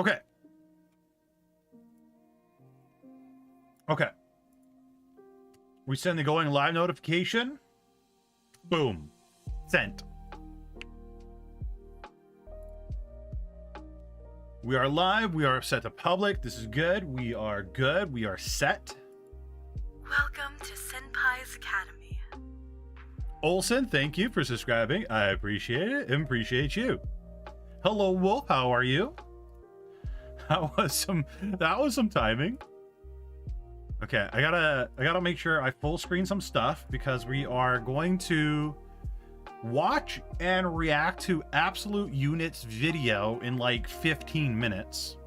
Okay. Okay. We send the going live notification. Boom. Sent. We are live. We are set to public. This is good. We are good. We are set. Welcome to Senpai's Academy. Olsen, thank you for subscribing. I appreciate it and appreciate you. Hello, Wolf. How are you? That was some timing. Okay, I gotta make sure I full screen some stuff because we are going to watch and react to Absolute Unit's video in like 15 minutes.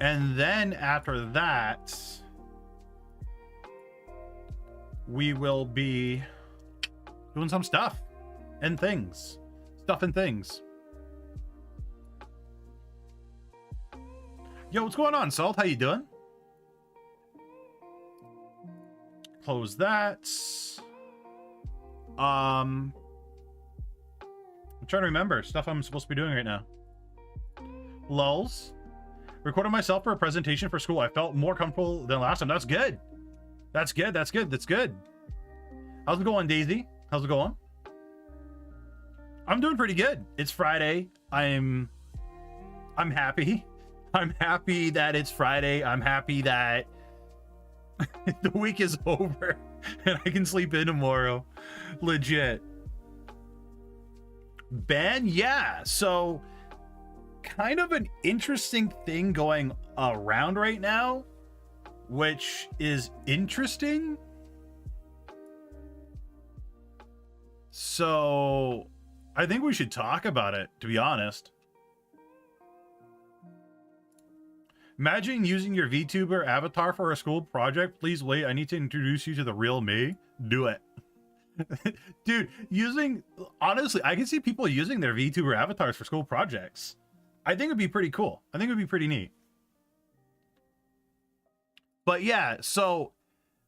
And then after that, we will be doing some stuff and things. Stuff and things. Yo, what's going on, Salt? How you doing? Close that. I'm trying to remember stuff I'm supposed to be doing right now. Lulz. Recorded myself for a presentation for school. I felt more comfortable than last time. That's good. That's good. That's good. That's good. How's it going, Daisy? How's it going? I'm doing pretty good. It's Friday. I'm happy. I'm happy that it's Friday. I'm happy that the week is over and I can sleep in tomorrow. Legit. Ben, yeah. So kind of an interesting thing going around right now, which is interesting. So I think we should talk about it, to be honest. Imagine using your VTuber avatar for a school project. Please wait. I need to introduce you to the real me. Do it. Dude, honestly, I can see people using their VTuber avatars for school projects. I think it'd be pretty cool. I think it'd be pretty neat. But yeah, so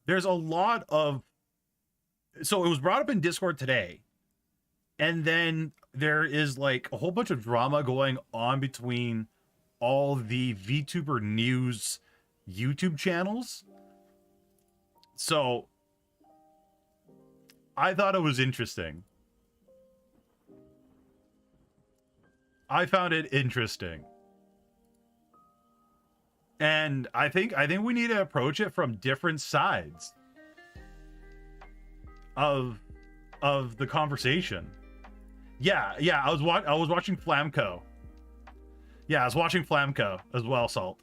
there's a lot of... So it was brought up in Discord today. And then there is like a whole bunch of drama going on between all the VTuber news YouTube channels. So I thought it was interesting. I found it interesting. And I think we need to approach it from different sides of the conversation. Yeah, I was watching Flamco. Yeah, I was watching Flamco as well, Salt.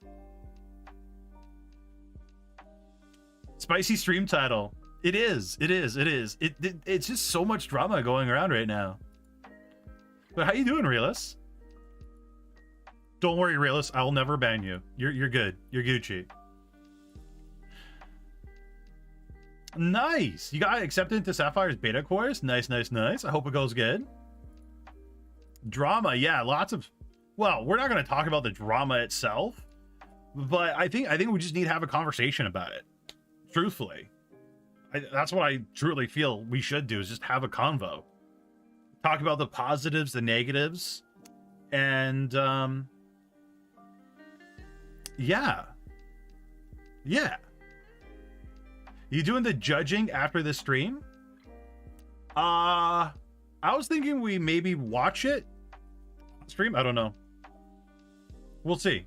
Spicy stream title. It is. It's just so much drama going around right now. But how you doing, Realist? Don't worry, Realist. I will never ban you. You're good. You're Gucci. Nice. You got accepted into Sapphire's beta course. Nice. I hope it goes good. Drama. Yeah, lots of... Well, we're not going to talk about the drama itself, but I think we just need to have a conversation about it. Truthfully. That's what I truly feel we should do, is just have a convo. Talk about the positives, the negatives, and yeah. You doing the judging after the stream? I was thinking we maybe watch it. Stream? I don't know. We'll see.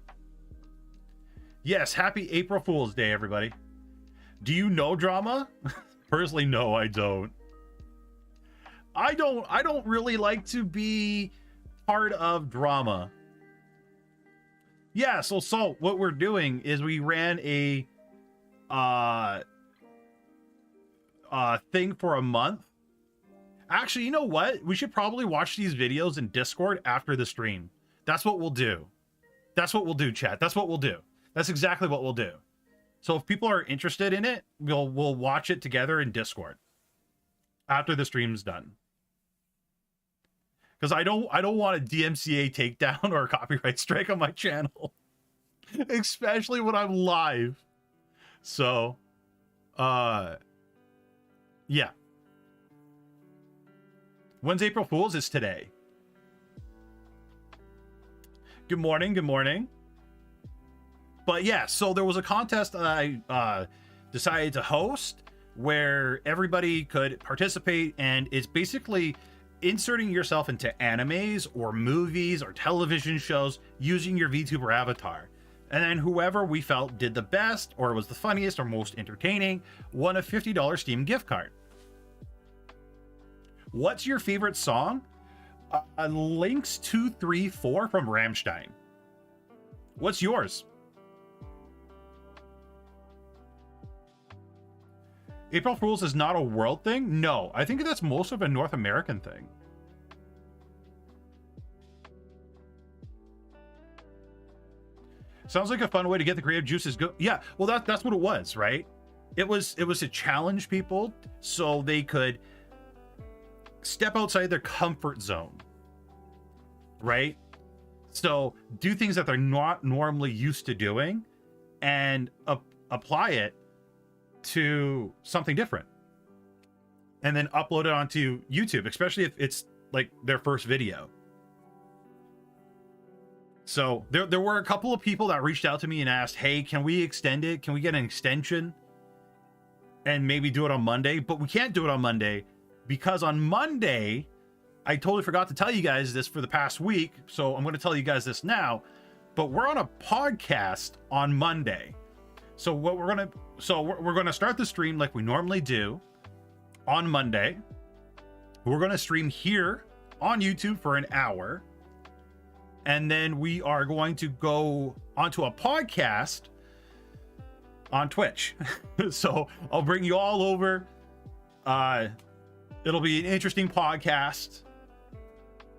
Yes, happy April Fool's Day, everybody. Do you know drama? Personally, no, I don't. I don't really like to be part of drama. Yeah, so what we're doing is we ran a thing for a month. Actually, you know what? We should probably watch these videos in Discord after the stream. That's what we'll do. That's what we'll do, chat. That's what we'll do. That's exactly what we'll do. So if people are interested in it, we'll watch it together in Discord after the stream's done. Because I don't want a DMCA takedown or a copyright strike on my channel, especially when I'm live. So, yeah. When's April Fool's? Is today. Good morning, good morning. But yeah, so there was a contest that I decided to host where everybody could participate, and it's basically inserting yourself into animes or movies or television shows using your VTuber avatar. And then whoever we felt did the best or was the funniest or most entertaining won a $50 Steam gift card. What's your favorite song? Links 234 from Rammstein. What's yours? April Fool's is not a world thing? No, I think that's most of a North American thing. Sounds like a fun way to get the creative juices go. Yeah, well that's what it was, right? It was to challenge people so they could step outside their comfort zone, right? So do things that they're not normally used to doing and apply it to something different, and then upload it onto YouTube, especially if it's like their first video. So there were a couple of people that reached out to me and asked, hey, can we extend it? Can we get an extension and maybe do it on Monday? But we can't do it on Monday because on Monday, I totally forgot to tell you guys this for the past week, so I'm going to tell you guys this now, but we're on a podcast on Monday. So we're going to start the stream like we normally do on Monday. We're going to stream here on YouTube for an hour. And then we are going to go onto a podcast on Twitch. So I'll bring you all over. It'll be an interesting podcast.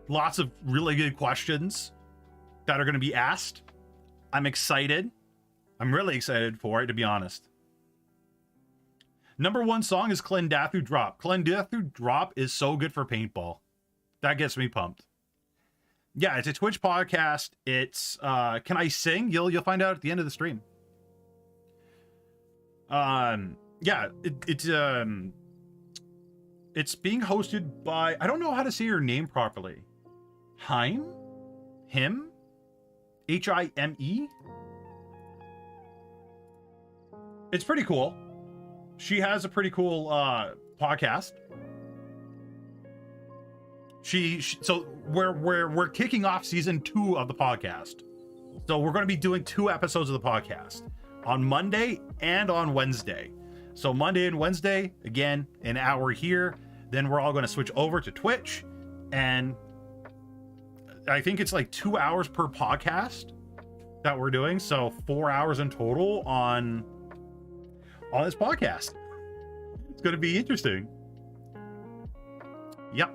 Lots of really good questions that are going to be asked. I'm excited. I'm really excited for it, to be honest. Number one song is Clendathu Drop. Clendathu Drop is so good for paintball. That gets me pumped. Yeah, it's a Twitch podcast. It's can I sing? You'll find out at the end of the stream. Yeah, it's being hosted by, I don't know how to say your name properly. Hime? Him? Hime? It's pretty cool. She has a pretty cool podcast. So we're kicking off season 2 of the podcast. So we're going to be doing 2 episodes of the podcast on Monday and on Wednesday. So Monday and Wednesday, again, an hour here. Then we're all going to switch over to Twitch, and I think it's like 2 hours per podcast that we're doing. So 4 hours in total on this podcast. It's going to be interesting. Yep.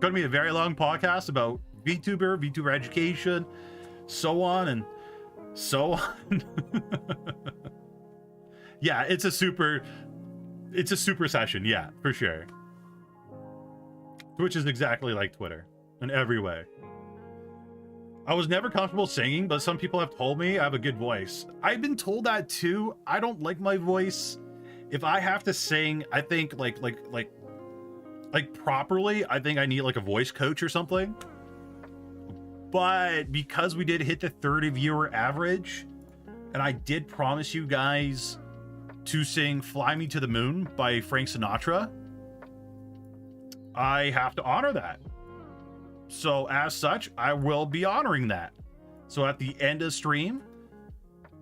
Going to be a very long podcast about VTuber education, so on and so on. Yeah, it's a super session. Yeah, for sure. Twitch is exactly like Twitter in every way. I was never comfortable singing, but some people have told me I have a good voice. I've been told that too. I don't like my voice. If I have to sing, I think like properly, I think I need like a voice coach or something. But because we did hit the 30 viewer average, and I did promise you guys to sing Fly Me to the Moon by Frank Sinatra, I have to honor that. So as such, I will be honoring that. So at the end of stream,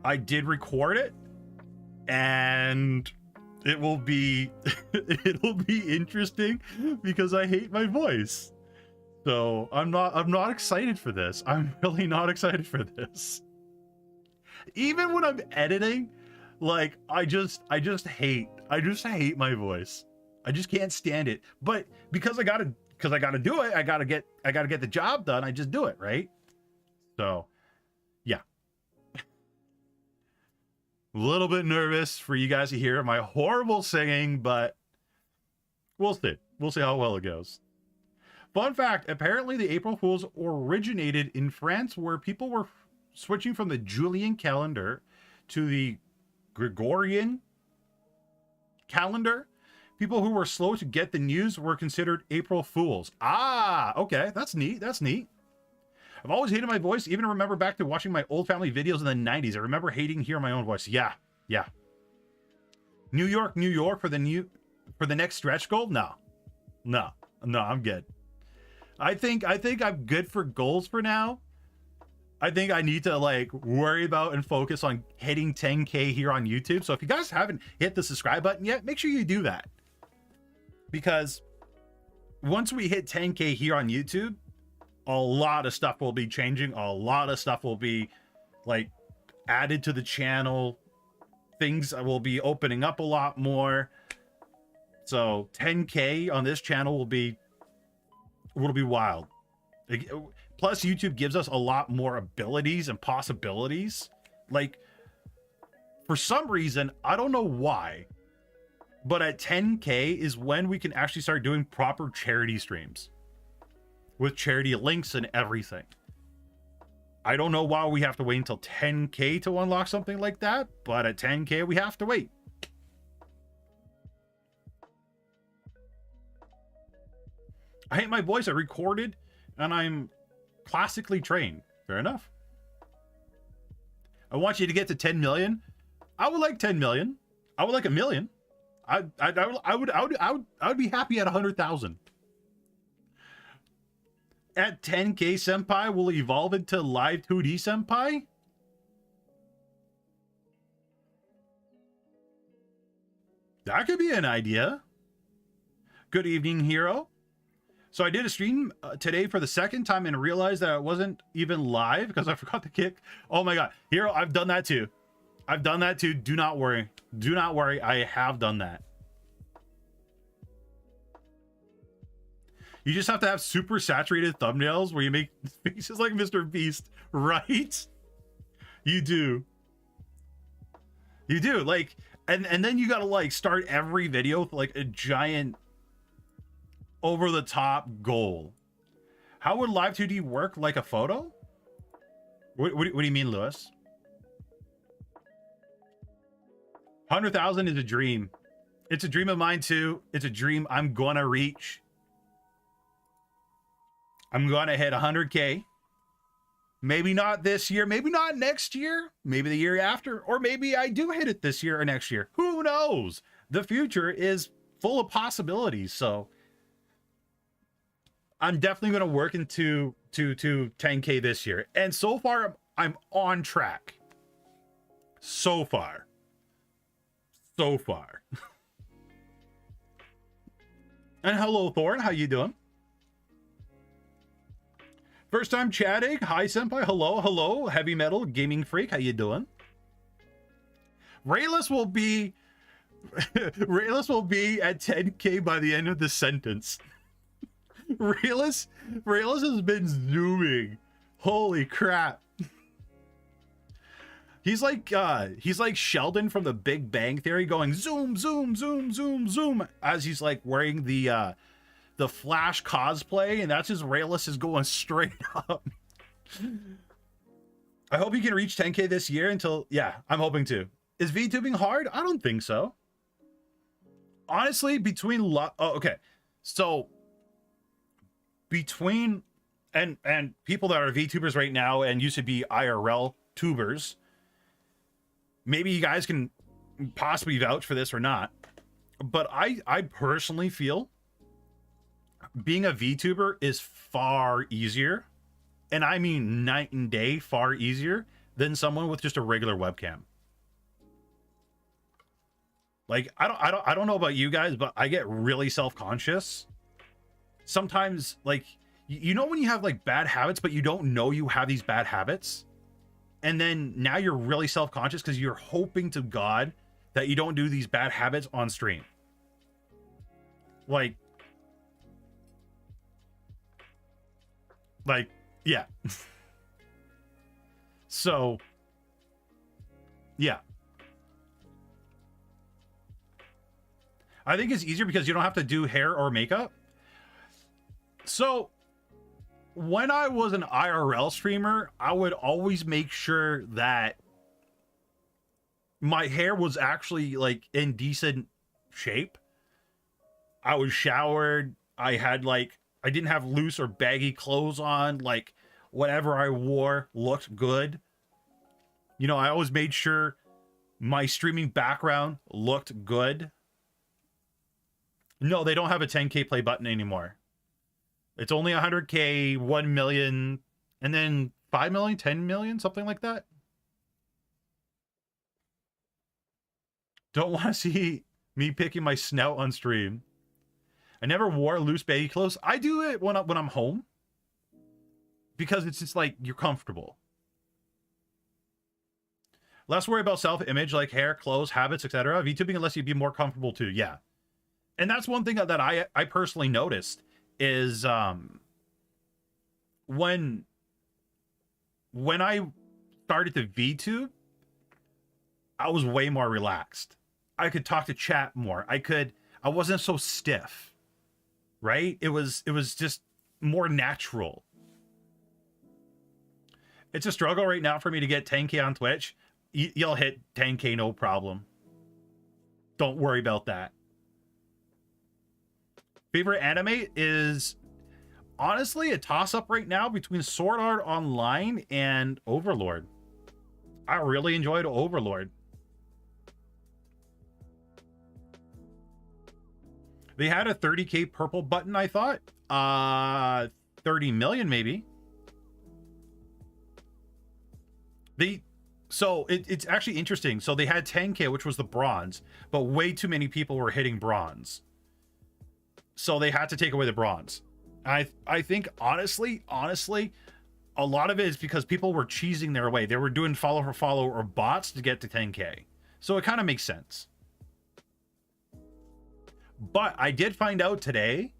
I did record it, and it will be it'll be interesting because I hate my voice. So I'm not excited for this. I'm really not excited for this. Even when I'm editing, like I just hate my voice. I just can't stand it. But because I gotta do it, I gotta get the job done. I just do it, right? So yeah. A little bit nervous for you guys to hear my horrible singing, but we'll see. We'll see how well it goes. Fun fact, apparently the April Fools originated in France, where people were switching from the Julian calendar to the Gregorian calendar. People who were slow to get the news were considered April Fools. Ah, okay, that's neat. That's neat. I've always hated my voice. Even remember back to watching my old family videos in the 90s. I remember hating hearing my own voice. Yeah. New York for the next stretch goal? No, I'm good. I think I'm good for goals for now. I think I need to like worry about and focus on hitting 10K here on YouTube. So if you guys haven't hit the subscribe button yet, make sure you do that. Because once we hit 10K here on YouTube, a lot of stuff will be changing. A lot of stuff will be like added to the channel. Things will be opening up a lot more. So 10K on this channel will be wild. Plus YouTube gives us a lot more abilities and possibilities. Like for some reason, I don't know why, but at 10K is when we can actually start doing proper charity streams with charity links and everything. I don't know why we have to wait until 10K to unlock something like that, but at 10K we have to wait. I hate my voice. I recorded and I'm classically trained. Fair enough. I want you to get to 10 million. I would like 10 million. I would like 1 million. I would be happy at 100,000. At 10K Senpai will evolve into live 2D Senpai. That could be an idea. Good evening, Hero. So I did a stream today for the second time and realized that it wasn't even live because I forgot to kick. Oh my God, Hero, I've done that too. Do not worry. Do not worry. I have done that. You just have to have super saturated thumbnails where you make faces like Mr. Beast, right? You do. Like, and then you gotta like start every video with like a giant over the top goal. How would live 2D work? Like a photo? What do you mean, Lewis? 100,000 is a dream. It's a dream of mine too. It's a dream I'm gonna reach. I'm gonna hit 100K. Maybe not this year, maybe not next year, maybe the year after, or maybe I do hit it this year or next year. Who knows? The future is full of possibilities. So I'm definitely gonna work into to 10K this year. And so far, I'm on track. So far. And hello, Thorn. How you doing? First time chatting. Hi, Senpai. Hello. Heavy Metal Gaming Freak. How you doing? Rayless will be at 10K by the end of the sentence. Rayless has been zooming. Holy crap. He's like Sheldon from the Big Bang Theory going zoom, zoom, zoom, zoom, zoom as he's like wearing the Flash cosplay, and that's his Rayless is going straight up. I hope you can reach 10K this year until, yeah, I'm hoping to. Is VTubing hard? I don't think so. Honestly, so between and people that are VTubers right now and used to be IRL tubers, maybe you guys can possibly vouch for this or not, but I personally feel being a VTuber is far easier, and I mean night and day far easier than someone with just a regular webcam. Like I don't know about you guys, but I get really self-conscious sometimes. Like, you know when you have like bad habits but you don't know you have these bad habits, and then now you're really self-conscious because you're hoping to God that you don't do these bad habits on stream. Like yeah. So yeah, I think it's easier because you don't have to do hair or makeup. So when I was an IRL streamer, I would always make sure that my hair was actually like in decent shape. I was showered. I didn't have loose or baggy clothes on. Like whatever I wore looked good. You know, I always made sure my streaming background looked good. No, they don't have a 10K play button anymore. It's only 100K, 1 million, and then 5 million, 10 million, something like that. Don't want to see me picking my snout on stream. I never wore loose baggy clothes. I do it when I'm home because it's just like you're comfortable. Less worry about self-image like hair, clothes, habits, etc. VTubing unless you'd be more comfortable too. Yeah. And that's one thing that I personally noticed is when I started to VTube, I was way more relaxed. I could talk to chat more. I wasn't so stiff. Right? It was just more natural. It's a struggle right now for me to get 10K on Twitch. You'll hit 10K no problem. Don't worry about that. Favorite anime is honestly a toss-up right now between Sword Art Online and Overlord. I really enjoyed Overlord. They had a 30K purple button, I thought. 30 million maybe. It's actually interesting. So they had 10K, which was the bronze, but way too many people were hitting bronze. So they had to take away the bronze. I think honestly, a lot of it is because people were cheesing their way. They were doing follow for follow or bots to get to 10K. So it kind of makes sense. But I did find out today,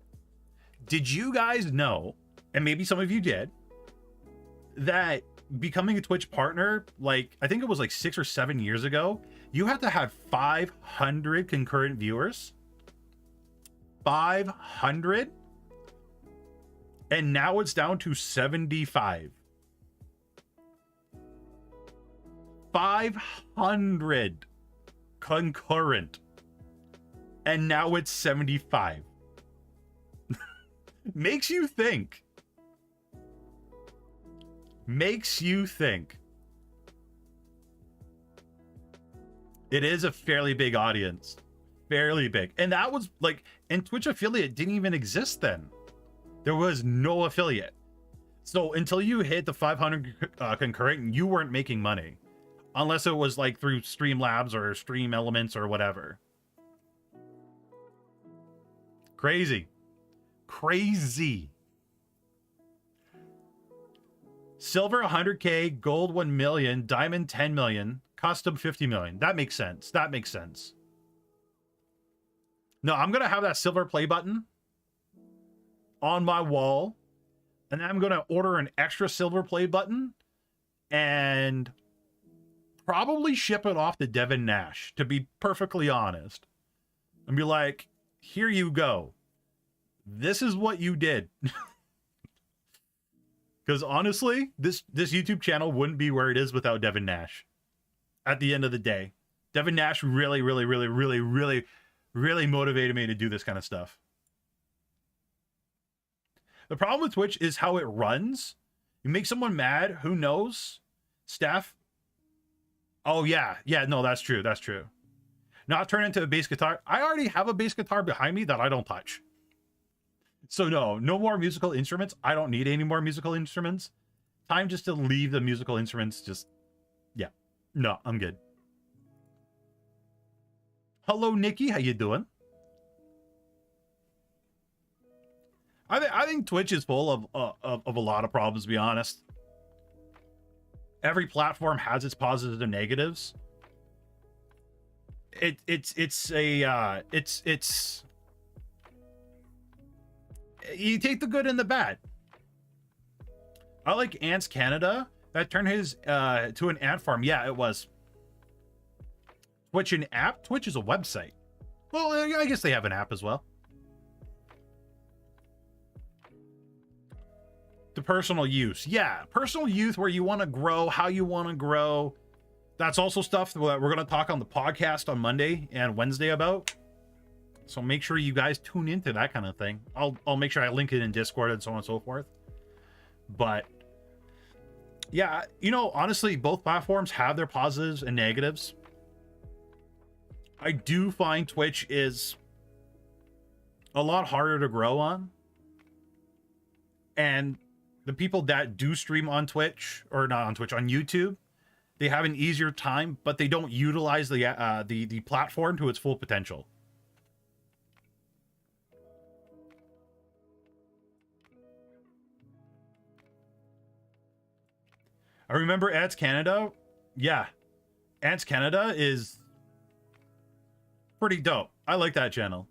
did you guys know, and maybe some of you did, that becoming a Twitch partner, like, I think it was like 6 or 7 years ago, you had to have 500 concurrent viewers. 500? And now it's down to 75. 500 concurrent. And now it's 75. Makes you think. Makes you think. It is a fairly big audience. Fairly big. And that was like, and Twitch affiliate didn't even exist then. There was no affiliate. So until you hit the 500 concurrent, you weren't making money. Unless it was like through Streamlabs or Stream Elements or whatever. Crazy. Crazy. Silver 100K, gold 1 million, diamond 10 million, custom 50 million. That makes sense. That makes sense. No, I'm going to have that silver play button on my wall. And then I'm going to order an extra silver play button and probably ship it off to Devin Nash, to be perfectly honest. And be like, here you go. This is what you did. Because honestly, this YouTube channel wouldn't be where it is without Devin Nash. At the end of the day, Devin Nash really motivated me to do this kind of stuff. The problem with Twitch is how it runs. You make someone mad, who knows? Steph? Oh yeah, no, that's true. That's true. Not turn into a bass guitar. I already have a bass guitar behind me that I don't touch. So no more musical instruments. I don't need any more musical instruments. Time just to leave the musical instruments. Just, yeah. No, I'm good. Hello, Nikki. How you doing? I think Twitch is full of a lot of problems, to be honest. Every platform has its positives and negatives. It's you take the good and the bad. I like Ants Canada. That turned his to an ant farm. Yeah, it was. Twitch an app? Twitch is a website. Well, I guess they have an app as well. The personal use. Yeah, personal use where you want to grow, how you want to grow. That's also stuff that we're going to talk on the podcast on Monday and Wednesday about. So make sure you guys tune into that kind of thing. I'll make sure I link it in Discord and so on and so forth. But Yeah, you know, honestly, both platforms have their positives and negatives. I do find Twitch is a lot harder to grow on. And the people that do stream on Twitch, or not on Twitch, on YouTube, they have an easier time, but they don't utilize the platform to its full potential. I remember Ads Canada. Yeah, Ads Canada is pretty dope. I like that channel.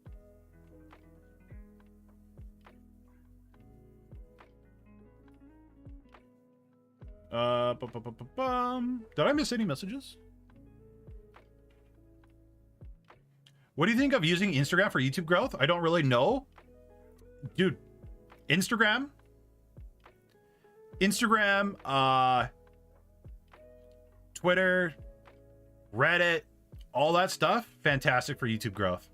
Did I miss any messages? What do you think of using Instagram for YouTube growth? I don't really know. Dude, Instagram, Twitter, Reddit, all that stuff, fantastic for YouTube growth.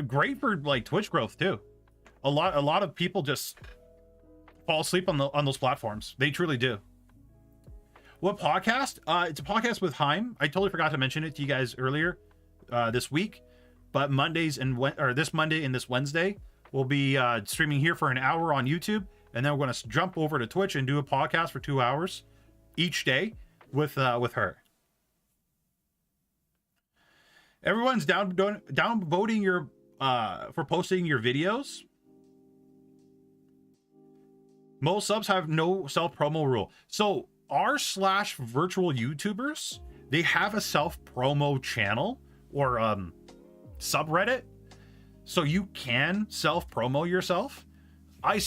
Great for like Twitch growth too. A lot of people just fall asleep on those platforms. They truly do. What podcast? It's a podcast with Haim. I totally forgot to mention it to you guys earlier this week, but Mondays and this Monday and this Wednesday we'll be streaming here for an hour on YouTube, and then we're going to jump over to Twitch and do a podcast for 2 hours each day with her. Everyone's down voting your for posting your videos. Most subs have no self-promo rule. So r/virtual YouTubers, they have a self-promo channel or subreddit. So you can self-promo yourself. I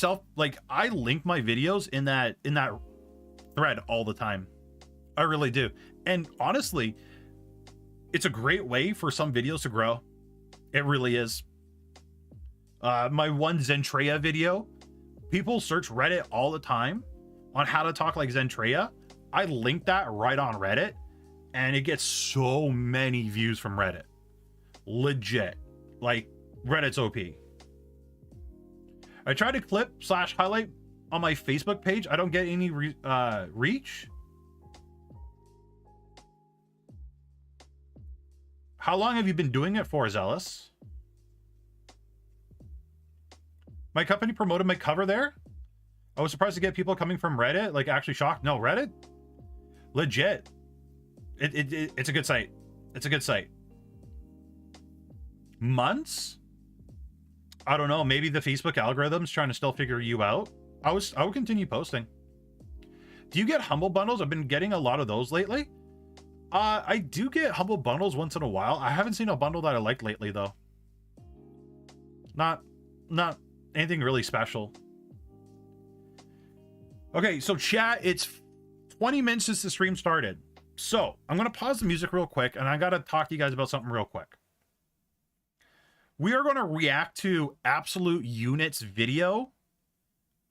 link my videos in that thread all the time. I really do. And honestly, it's a great way for some videos to grow. It really is. My one Zentreya video, people search Reddit all the time on how to talk like Zentreya. I link that right on Reddit, and it gets so many views from Reddit. Legit. Like, Reddit's OP. I tried to clip/highlight on my Facebook page. I don't get any reach. How long have you been doing it for, Zealous? My company promoted my cover there. I was surprised to get people coming from Reddit, like actually shocked. No, Reddit, legit. It's a good site. It's a good site. Months? I don't know. Maybe the Facebook algorithm's trying to still figure you out. I would continue posting. Do you get Humble Bundles? I've been getting a lot of those lately. I do get Humble Bundles once in a while. I haven't seen a bundle that I liked lately though. Not anything really special. Okay, so chat, it's 20 minutes since the stream started. So I'm gonna pause the music real quick, and I gotta talk to you guys about something real quick. We are gonna react to Absolute Unit's video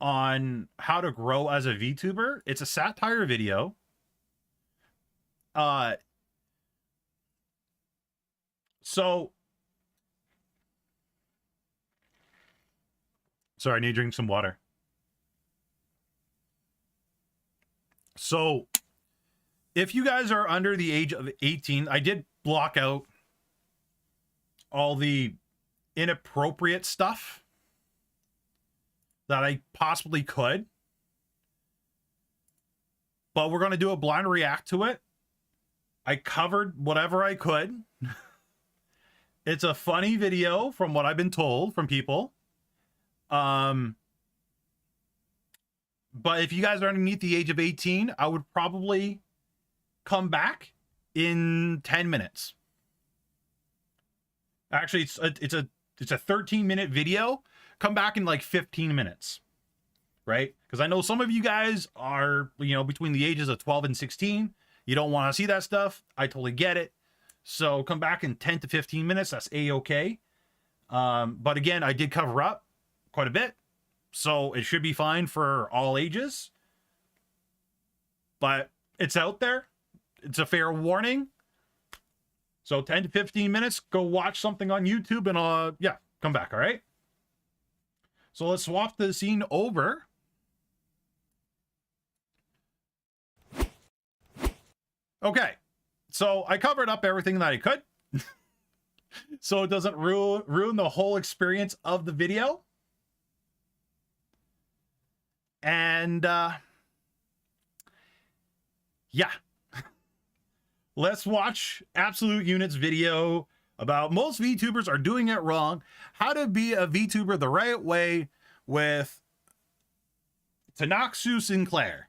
on how to grow as a VTuber. It's a satire video. So sorry, I need to drink some water. So if you guys are under the age of 18, I did block out all the inappropriate stuff that I possibly could, but we're going to do a blind react to it. I covered whatever I could. It's a funny video from what I've been told from people. But if you guys are underneath the age of 18, I would probably come back in 10 minutes. Actually, it's a 13-minute video. Come back in like 15 minutes, right? Because I know some of you guys are, between the ages of 12 and 16. You don't want to see that stuff. I totally get it. So come back in 10 to 15 minutes. That's A-okay. But again, I did cover up quite a bit, so it should be fine for all ages. But it's out there. It's a fair warning. So 10 to 15 minutes, go watch something on YouTube, and yeah, come back, all right? So let's swap the scene over. Okay, so I covered up everything that I could, so it doesn't ruin the whole experience of the video. And yeah, let's watch Absolute Unit's video about most VTubers are doing it wrong, how to be a VTuber the right way with Tanaxu Sinclair.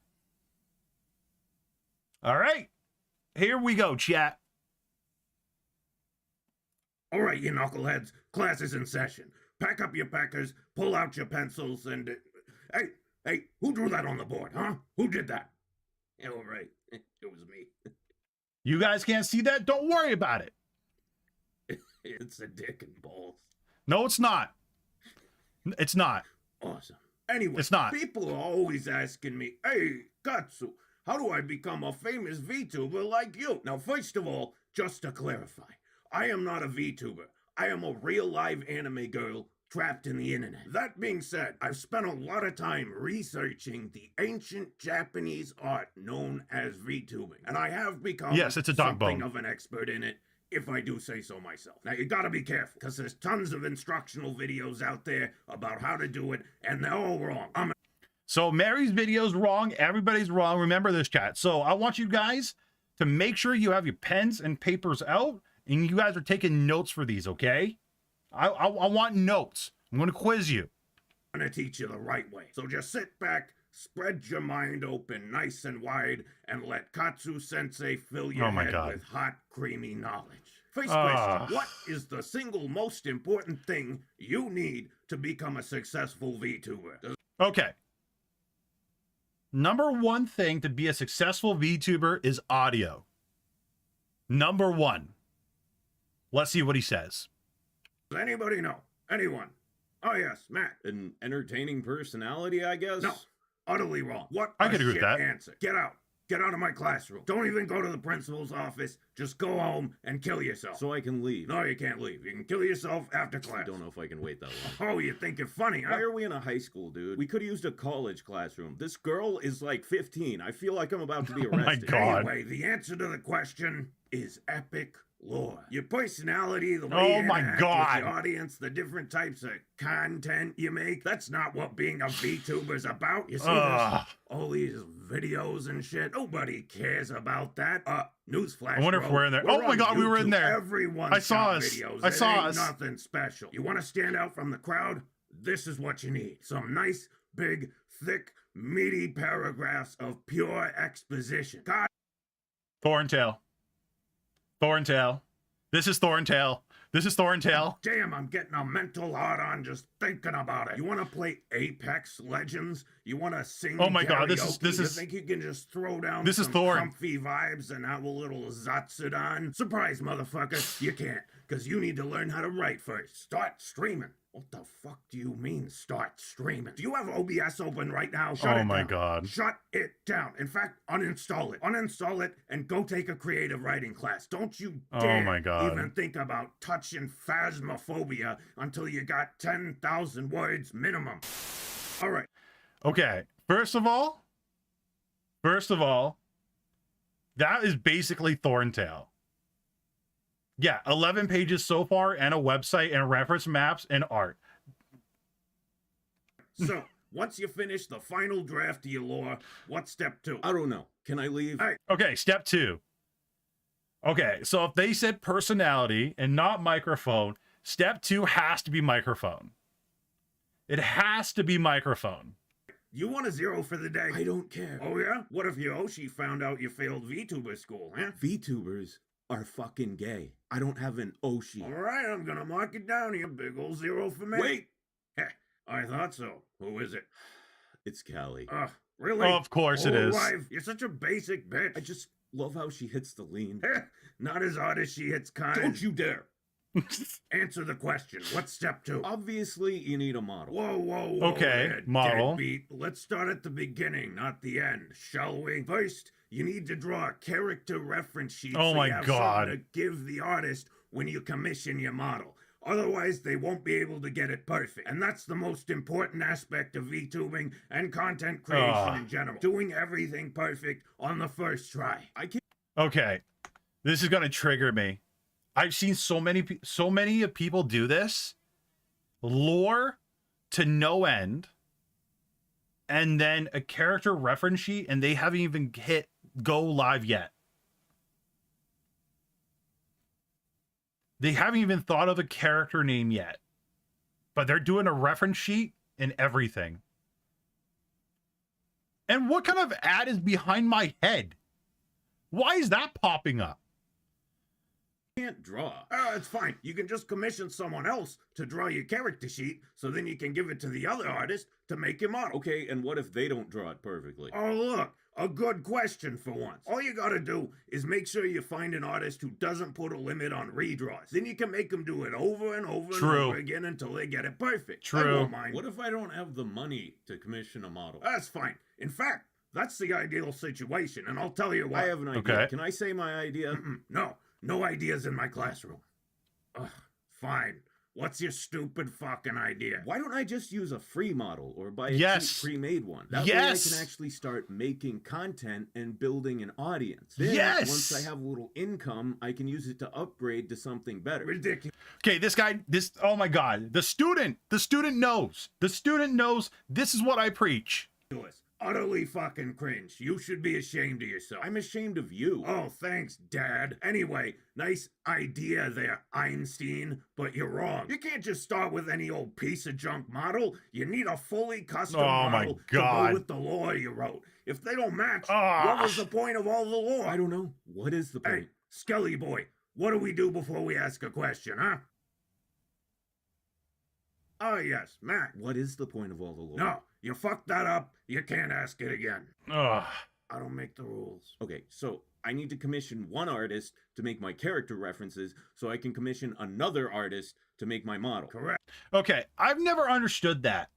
All right, here we go, chat. All right, you knuckleheads, class is in session. Pack up your packers, pull out your pencils, and... Hey, who drew that on the board, huh? Who did that? Yeah, all right, it was me. You guys can't see that? Don't worry about it. It's a dick and balls. No, it's not. It's not. Awesome. Anyway, It's not. people are always asking me, hey, Katsu, how do I become a famous VTuber like you? Now, first of all, just to clarify, I am not a VTuber. I am a real live anime girl trapped in the internet. That being said, I've spent a lot of time researching the ancient Japanese art known as VTubing, and I have become Yes, it's a dog something bone. of an expert in it, if I do say so myself. Now, you gotta be careful, because there's tons of instructional videos out there about how to do it, and they're all wrong. So Mary's video's wrong. Everybody's wrong. Remember this, chat. So I want you guys to make sure you have your pens and papers out, and you guys are taking notes for these, okay? I want notes. I'm going to quiz you. I'm gonna teach you the right way. So just sit back, spread your mind open nice and wide, and let Katsu Sensei fill your Oh my head God. with hot, creamy knowledge. First question, what is the single most important thing you need to become a successful VTuber? Okay. Number one thing to be a successful VTuber is audio. Number one. Let's see what he says. Does anybody know? Anyone? Oh yes, Matt. An entertaining personality, I guess? No, utterly wrong. What I a could agree with shit that. answer. Get out. Get out of my classroom. Don't even go to the principal's office. Just go home and kill yourself. So I can leave. No, you can't leave. You can kill yourself after I class. don't know if I can wait that long. Oh, you think you're funny, huh? Why are we in a high school, dude? We could have used a college classroom. This girl is like 15. I feel like I'm about to be Oh my arrested. God. Anyway, the answer to the question is epic lore. Your personality, the way Oh you my interact God. with the audience, the different types of content you make. That's not what being a VTuber's about. You see Ugh. all these videos and shit. Nobody cares about that. Newsflash. I wonder if bro. we're in there. Oh my on God, we were in YouTube. there. Everyone's I saw got us. videos. I It saw ain't us. Nothing special. You want to stand out from the crowd? This is what you need. Some nice, big, thick, meaty paragraphs of pure exposition. God Thorntail. Thorntail. This is Thorntail. This is Thorntail. damn, I'm getting a mental hard on just thinking about it. You want to play Apex Legends? You want to sing Oh my God, karaoke? this You is- think you can just throw down this is some Thorn. comfy vibes and have a little Zatsudon? Surprise, motherfucker. You can't, because you need to learn how to write first. Start streaming. What the fuck do you mean, start streaming? Do you have OBS open right now? Shut Oh it my down. God. Shut it down. In fact, uninstall it. Uninstall it and go take a creative writing class. Don't you Oh dare my God. even think about touching phasmophobia until you got 10,000 words minimum. All right. Okay. First of all, that is basically Thorntail. Yeah, 11 pages so far and a website and reference maps and art. So, once you finish the final draft of your lore, what's step 2? I don't know. Can I leave? Hey. Okay, step 2. Okay, so if they said personality and not microphone, step 2 has to be microphone. It has to be microphone. You want a 0 for the day? I don't care. Oh yeah? What if your Oshi found out you failed VTuber school, huh? VTubers are fucking gay. I don't have an Oshi. All right, I'm gonna mark it down here. Big ol' 0 for me. Wait! Heh, I thought so. Who is it? It's Callie. Really? Of course it is. Live. You're such a basic bitch. I just love how she hits the lean. Not as hard as she hits kind. Don't you dare! Answer the question. What's step 2? Obviously, you need a model. Whoa. Okay, there, model. deadbeat. Let's start at the beginning, not the end, shall we? First, you need to draw a character reference sheet Oh so my you have God. something to give the artist when you commission your model. Otherwise, they won't be able to get it perfect. And that's the most important aspect of VTubing and content creation in general. Doing everything perfect on the first try. Okay, this is gonna trigger me. I've seen so many people do this, lore to no end, and then a character reference sheet, and they haven't even hit go live yet. They haven't even thought of a character name yet, but they're doing a reference sheet and everything. And what kind of ad is behind my head? Why is that popping up? Can't draw. It's fine. You can just commission someone else to draw your character sheet, so then you can give it to the other artist to make your model. Okay, and what if they don't draw it perfectly? Oh, look, a good question for once. All you gotta do is make sure you find an artist who doesn't put a limit on redraws. Then you can make them do it over and over and over again until they get it perfect. I won't mind. What if I don't have the money to commission a model? That's fine. In fact, that's the ideal situation, and I'll tell you what. I have an idea. Okay. Can I say my idea? No ideas in my classroom. Ugh, fine. What's your stupid fucking idea? Why don't I just use a free model or buy a cheap pre-made one? That way I can actually start making content and building an audience. Then once I have a little income, I can use it to upgrade to something better. Ridiculous. Okay, oh my God, the student knows. The student knows this is what I preach. Utterly fucking cringe. You should be ashamed of yourself. I'm ashamed of you. Oh, thanks, Dad. Anyway, nice idea there, Einstein, but you're wrong. You can't just start with any old piece of junk model. You need a fully custom model to go with the lore you wrote. If they don't match, what was the point of all the lore? I don't know. What is the point? Hey, Skelly boy, what do we do before we ask a question, huh? Oh, yes, Mac. What is the point of all the lore? No, you fucked that up. You can't ask it again. Ugh. I don't make the rules. Okay, so I need to commission one artist to make my character references so I can commission another artist to make my model. Correct. Okay, I've never understood that.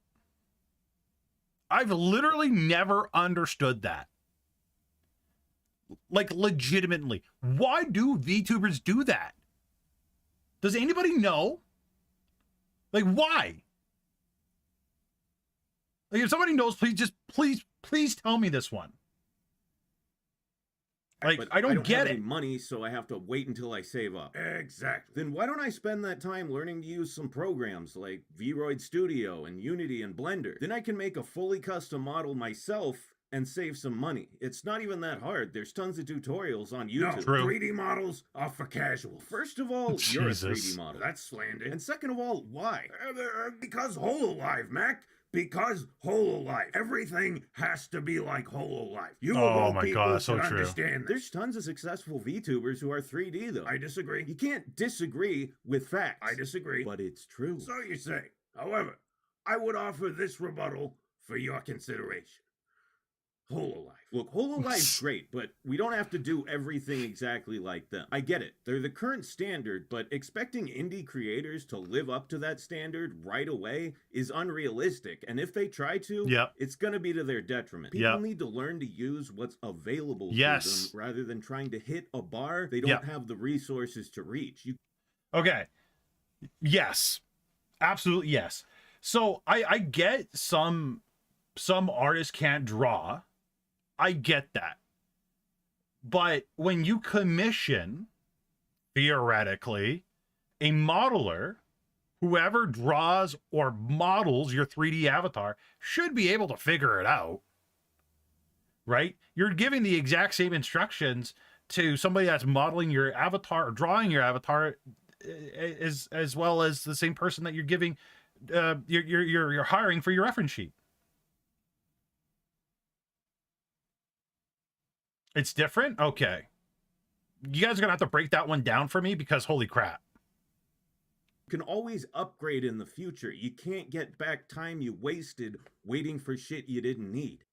I've literally never understood that. Like, legitimately. Why do VTubers do that? Does anybody know? Like, why? Like, if somebody knows, please tell me this one. Like, but I don't get have it. Any money, so I have to wait until I save up. Exactly. Then why don't I spend that time learning to use some programs like VRoid Studio and Unity and Blender? Then I can make a fully custom model myself and save some money. It's not even that hard. There's tons of tutorials on YouTube. No, True. 3D models are for casuals. First of all, you're a 3D model. That's slander. And second of all, why? Because HoloLive, Mac. Because HoloLive. Everything has to be like HoloLive. Oh my God, that's so true. Understand this. There's tons of successful VTubers who are 3D though. I disagree. You can't disagree with facts. I disagree. But it's true. So you say. However, I would offer this rebuttal for your consideration. HoloLive. Look, HoloLive's great, but we don't have to do everything exactly like them. I get it. They're the current standard, but expecting indie creators to live up to that standard right away is unrealistic. And if they try to, it's going to be to their detriment. People need to learn to use what's available to them rather than trying to hit a bar they don't have the resources to reach. Okay. Yes. Absolutely yes. So I get some artists can't draw. I get that. But when you commission, theoretically, a modeler, whoever draws or models your 3D avatar should be able to figure it out. Right? You're giving the exact same instructions to somebody that's modeling your avatar or drawing your avatar as well as the same person that you're giving you're hiring for your reference sheet. It's different? Okay. You guys are going to have to break that one down for me because holy crap. You can always upgrade in the future. You can't get back time you wasted waiting for shit you didn't need.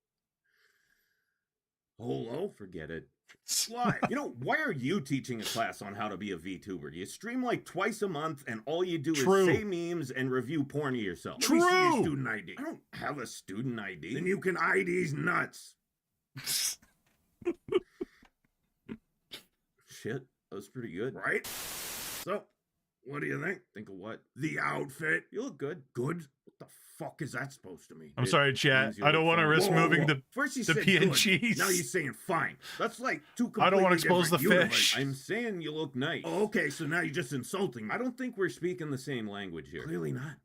Holo? Forget it. Why? You know, why are you teaching a class on how to be a VTuber? You stream like twice a month and all you do is say memes and review porn of yourself. Let me see your student ID. I don't have a student ID. Then you can ID's nuts. Shit, that was pretty good. Right? So, What do you think? Think of what? The outfit. You look good. Good? What the fuck is that supposed to mean? I'm It sorry, chat. means you I don't look want to fine. risk Whoa, whoa, moving whoa. First you the said pea and good. cheese. Now you're saying fine. That's like two I don't wanna completely expose the different fish. universes. I'm saying you look nice. Oh, okay, so now you're just insulting me. I don't think we're speaking the same language here. Clearly not.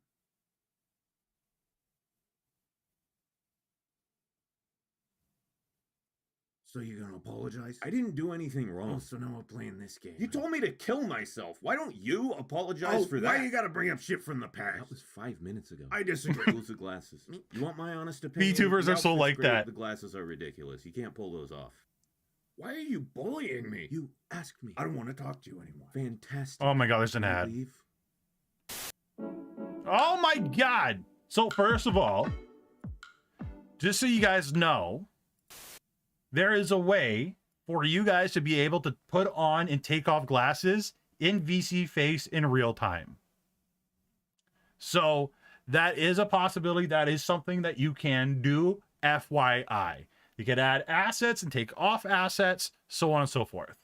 So you're gonna apologize? I didn't do anything Oh, wrong. so now we're playing this game. You told me to kill myself. Why don't you apologize Oh, for that? why you gotta bring up shit from the past? That was 5 minutes ago. I disagree. Close the glasses. You want my honest opinion? VTubers The are so outfit's like great, that. The glasses are ridiculous. You can't pull those off. Why are you bullying me? You asked me. I don't want to talk to you anymore. Fantastic. Oh my god, there's an Can I ad. leave? Oh my god. So first of all, just so you guys know, there is a way for you guys to be able to put on and take off glasses in VC Face in real time. So that is a possibility. That is something that you can do, FYI. You can add assets and take off assets, so on and so forth.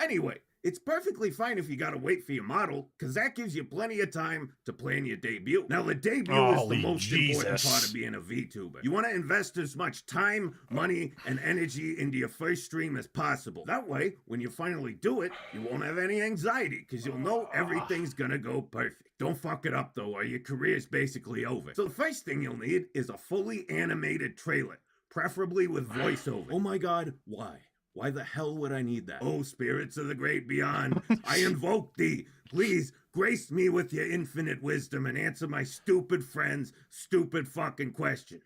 Anyway, it's perfectly fine if you gotta wait for your model, because that gives you plenty of time to plan your debut. Now, the debut is the Holy most important Jesus. part of being a VTuber. You want to invest as much time, money, and energy into your first stream as possible. That way, when you finally do it, you won't have any anxiety, because you'll know everything's gonna go perfect. Don't fuck it up, though, or your career's basically over. So the first thing you'll need is a fully animated trailer, preferably with voiceover. Oh my god, why? Why the hell would I need that? Oh, spirits of the great beyond, I invoke thee. Please grace me with your infinite wisdom and answer my stupid friend's stupid fucking question.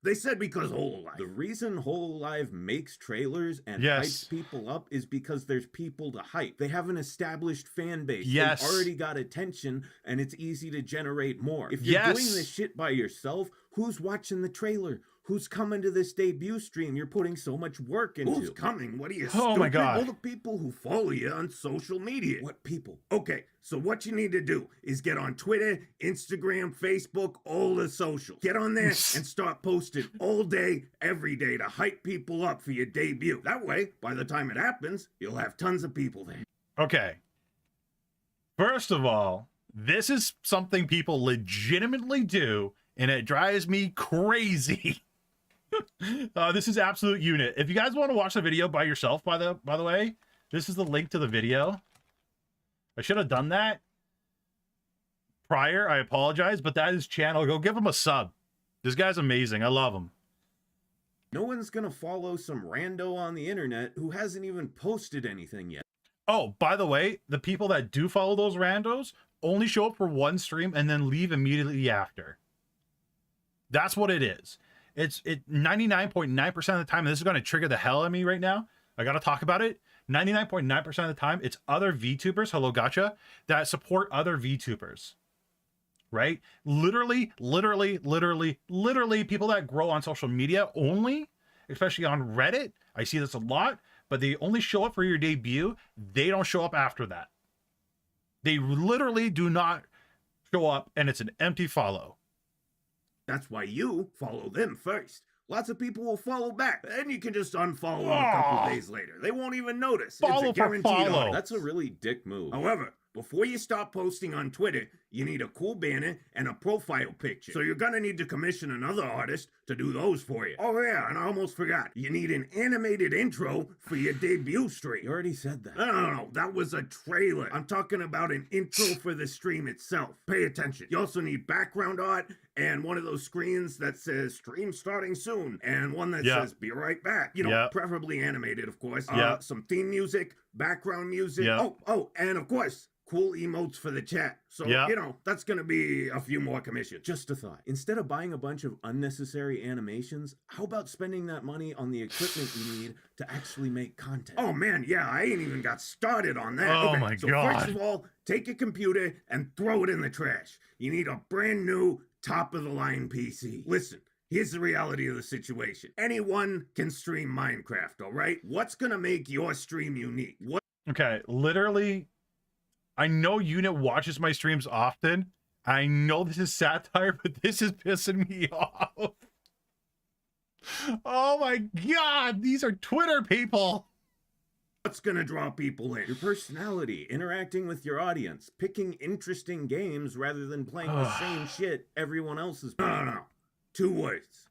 They said because Hololive. The reason Hololive makes trailers and Yes. hypes people up is because there's people to hype. They have an established fan base. Yes. They've already got attention, and it's easy to generate more. If you're Yes. doing this shit by yourself, who's watching the trailer? Who's coming to this debut stream you're putting so much work into? Who's coming? What are you, Oh my stupid? God. All the people who follow you on social media. What people? Okay, so what you need to do is get on Twitter, Instagram, Facebook, all the socials. Get on there and start posting all day, every day to hype people up for your debut. That way, by the time it happens, you'll have tons of people there. Okay. First of all, this is something people legitimately do, and it drives me crazy. This is absolute unit. If you guys want to watch the video by yourself, by the way, this is the link to the video. I should have done that prior. I apologize, but that is channel. Go give him a sub. This guy's amazing. I love him. No one's gonna follow some rando on the internet who hasn't even posted anything yet. Oh, by the way, the people that do follow those randos only show up for one stream and then leave immediately after. That's what it is. It's 99.9% of the time, and this is going to trigger the hell out of me right now. I got to talk about it. 99.9% of the time, it's other VTubers, hello gotcha, that support other VTubers. Right? Literally, people that grow on social media only, especially on Reddit. I see this a lot, but they only show up for your debut. They don't show up after that. They literally do not show up, and it's an empty follow. That's why you follow them first. Lots of people will follow back, and you can just unfollow them a couple days later. They won't even notice. Follow it's a for guaranteed follow. audience. That's a really dick move. However, before you start posting on Twitter, you need a cool banner and a profile picture. So you're gonna need to commission another artist to do those for you. Oh yeah, and I almost forgot. You need an animated intro for your debut stream. You already said that. No, that was a trailer. I'm talking about an intro for the stream itself. Pay attention. You also need background art and one of those screens that says stream starting soon and one that Yeah. says be right back. You know, Yeah. preferably animated, of course. Yeah. Some theme music, background music. Yeah. Oh, and of course, cool emotes for the chat. So, Yeah. you know, that's going to be a few more commissions. Just a thought. Instead of buying a bunch of unnecessary animations, how about spending that money on the equipment you need to actually make content? Oh man, yeah, I ain't even got started on that. Oh Okay, my so God. first of all, take a computer and throw it in the trash. You need a brand new, top of the line PC. Listen, here's the reality of the situation. Anyone can stream Minecraft, all right? What's gonna make your stream unique? What Okay, literally, I know Unit watches my streams often. I know this is satire, but this is pissing me off. Oh my god, these are Twitter people. What's gonna draw people in? Your personality, interacting with your audience, picking interesting games rather than playing the same shit everyone else is playing. No. 2 words.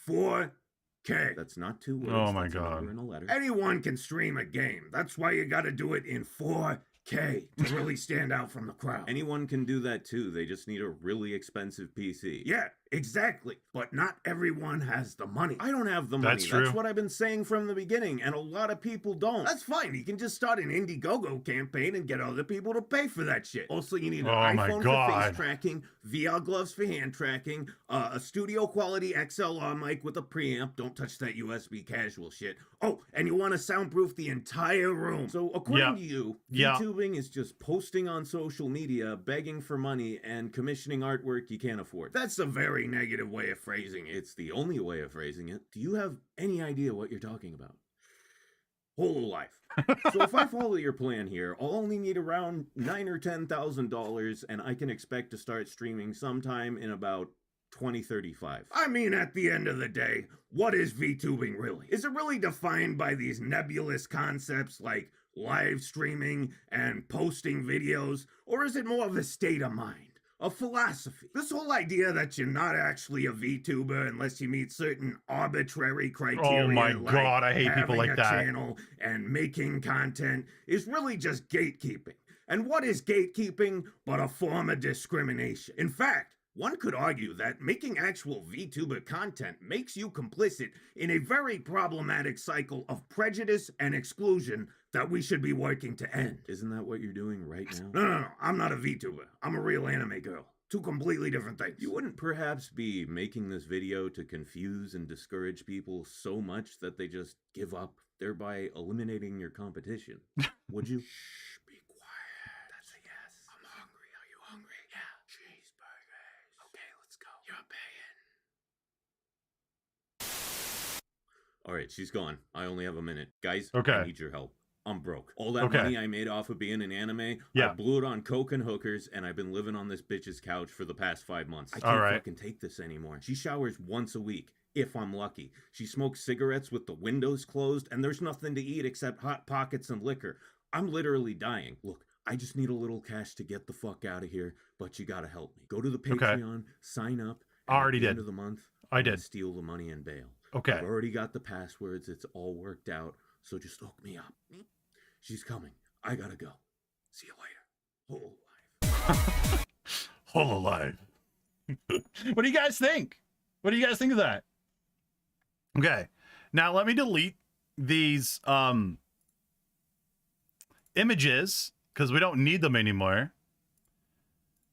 4K. That's not 2 words. Oh my that's a God. number in a letter. Anyone can stream a game. That's why you gotta do it in 4K to really stand out from the crowd. Anyone can do that too. They just need a really expensive PC. Yeah, exactly. But not everyone has the money. I don't have the money. That's true. That's what I've been saying from the beginning, and a lot of people don't. That's fine. You can just start an Indiegogo campaign and get other people to pay for that shit. Also, you need an Oh my iPhone for God. face tracking, VR gloves for hand tracking, a studio quality XLR mic with a preamp. Don't touch that USB casual shit. Oh, and you want to soundproof the entire room. So according Yeah. to you, Yeah. VTubing is just posting on social media, begging for money, and commissioning artwork you can't afford. That's a very negative way of phrasing it. It's the only way of phrasing it. Do you have any idea what you're talking about? Hololive. So if I follow your plan here, I'll only need around $9,000 or $10,000, and I can expect to start streaming sometime in about 2035. I mean, at the end of the day, what is VTubing really? Is it really defined by these nebulous concepts like live streaming and posting videos? Or is it more of a state of mind? A philosophy? This whole idea that you're not actually a VTuber unless you meet certain arbitrary criteria. Oh my like God, I hate people having like a that. channel and making content is really just gatekeeping. And what is gatekeeping but a form of discrimination? In fact, one could argue that making actual VTuber content makes you complicit in a very problematic cycle of prejudice and exclusion that we should be working to end. Isn't that what you're doing right now? No. I'm not a VTuber. I'm a real anime girl. 2 completely different things. You wouldn't perhaps be making this video to confuse and discourage people so much that they just give up, thereby eliminating your competition, would you? Shh, be quiet. That's a yes. I'm hungry. Are you hungry? Yeah. Cheeseburgers. Okay, let's go. You're paying. All right, she's gone. I only have a minute. Guys, Okay. I need your help. I'm broke. All that Okay. money I made off of being an anime, Yeah. I blew it on coke and hookers, and I've been living on this bitch's couch for the past 5 months. I All can't right. fucking take this anymore. She showers once a week, if I'm lucky. She smokes cigarettes with the windows closed, and there's nothing to eat except Hot Pockets and liquor. I'm literally dying. Look, I just need a little cash to get the fuck out of here, but you gotta help me. Go to the Patreon, sign up, and Already at the did. end of the month, I I'm gonna did. steal the money and bail. Okay. I've already got the passwords. It's all worked out. So just hook me up. She's coming. I gotta go. See you later. Hololive. What do you guys think? What do you guys think of that? Okay. Now let me delete these images because we don't need them anymore.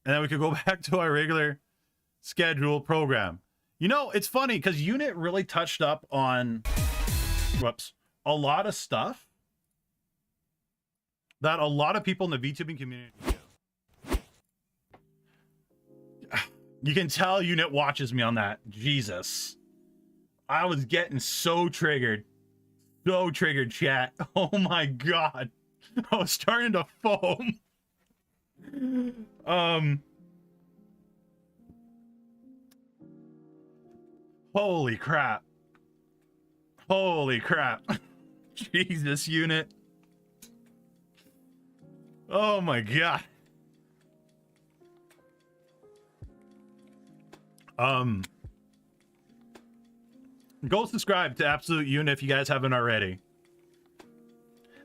And then we could go back to our regular schedule program. You know, it's funny because Unit really touched up on a lot of stuff that a lot of people in the VTubing community do. You can tell Unit watches me on that. Jesus. I was getting so triggered. So triggered, chat. Oh my God. I was starting to foam. Holy crap. Holy crap. Jesus, Unit. Oh my God. Go subscribe to Absolute Unit if you guys haven't already.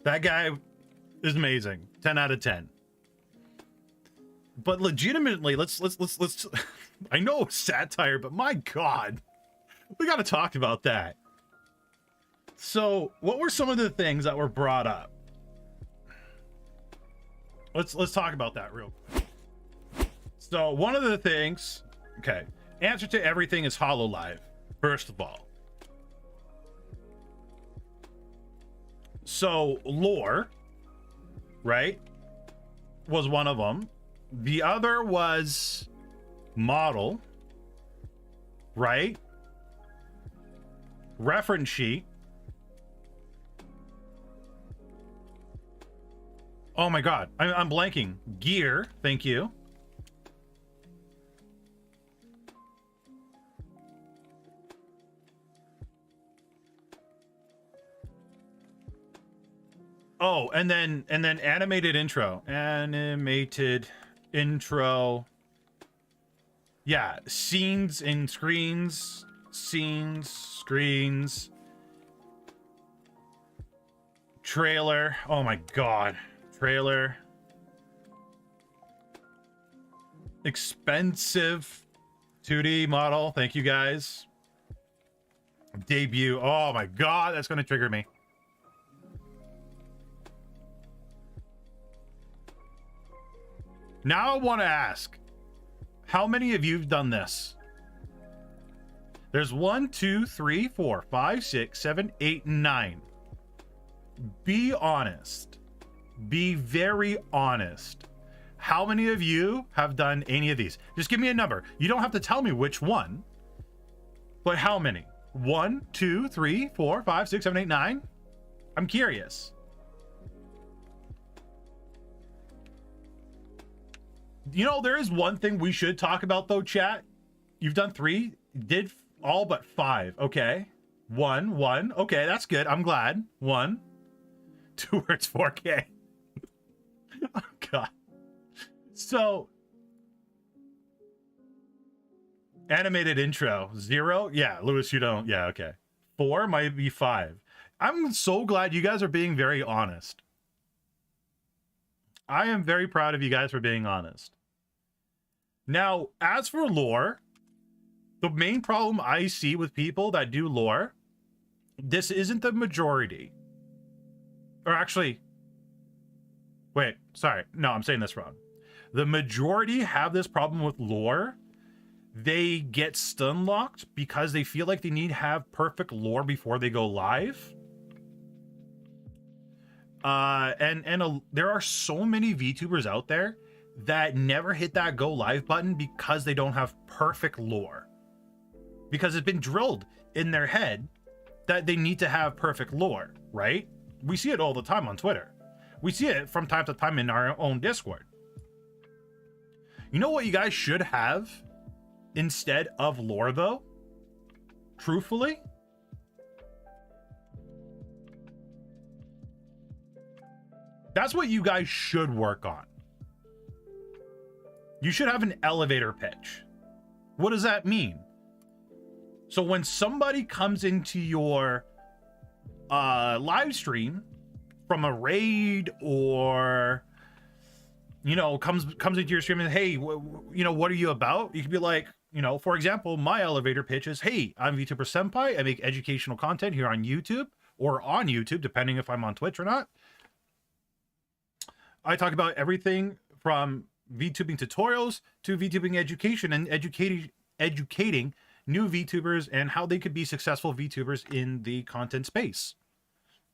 That guy is amazing. 10 out of 10. But legitimately, let's I know it's satire, but my God, we got to talk about that. So, what were some of the things that were brought up? Let's talk about that real quick. So, one of the things, okay, answer to everything is Hololive, first of all. So, lore, right, was one of them. The other was model, right? Reference sheet. Oh my God, I'm blanking. Gear, thank you. Oh, and then animated intro. Animated intro. Yeah, scenes and screens. Scenes, screens. Trailer. Oh my god. Trailer. Expensive 2D model. Thank you guys. Debut. Oh my god, that's gonna trigger me. Now I want to ask, how many of you have done this? There's 1, 2, 3, 4, 5, 6, 7, 8, 9. Be honest. Be very honest. How many of you have done any of these? Just give me a number. You don't have to tell me which one, but how many? 1, 2, 3, 4, 5, 6, 7, 8, 9? I'm curious. You know, there is one thing we should talk about though, chat. You've done 3, did all but 5. Okay. 1. Okay, that's good. I'm glad. 1. 2 words 4K. Oh god. So animated intro 0. Yeah, Lewis, you don't. Yeah, okay. 4 might be 5. I'm so glad you guys are being very honest. I am very proud of you guys for being honest. Now, as for lore, the main problem I see with people that do lore, this isn't the majority. Or actually, wait, sorry. No, I'm saying this wrong. The majority have this problem with lore. They get stun locked because they feel like they need to have perfect lore before they go live. There are so many VTubers out there that never hit that go live button because they don't have perfect lore. Because it's been drilled in their head that they need to have perfect lore, right? We see it all the time on Twitter. We see it from time to time in our own Discord. You know what you guys should have instead of lore, though? Truthfully? That's what you guys should work on. You should have an elevator pitch. What does that mean? So when somebody comes into your live stream from a raid or, you know, comes into your stream and, hey, you know, what are you about? You could be like, you know, for example, my elevator pitch is, hey, I'm VTuber Senpai. I make educational content here on YouTube or on YouTube, depending if I'm on Twitch or not. I talk about everything from VTubing tutorials to VTubing education and educating new VTubers and how they could be successful VTubers in the content space.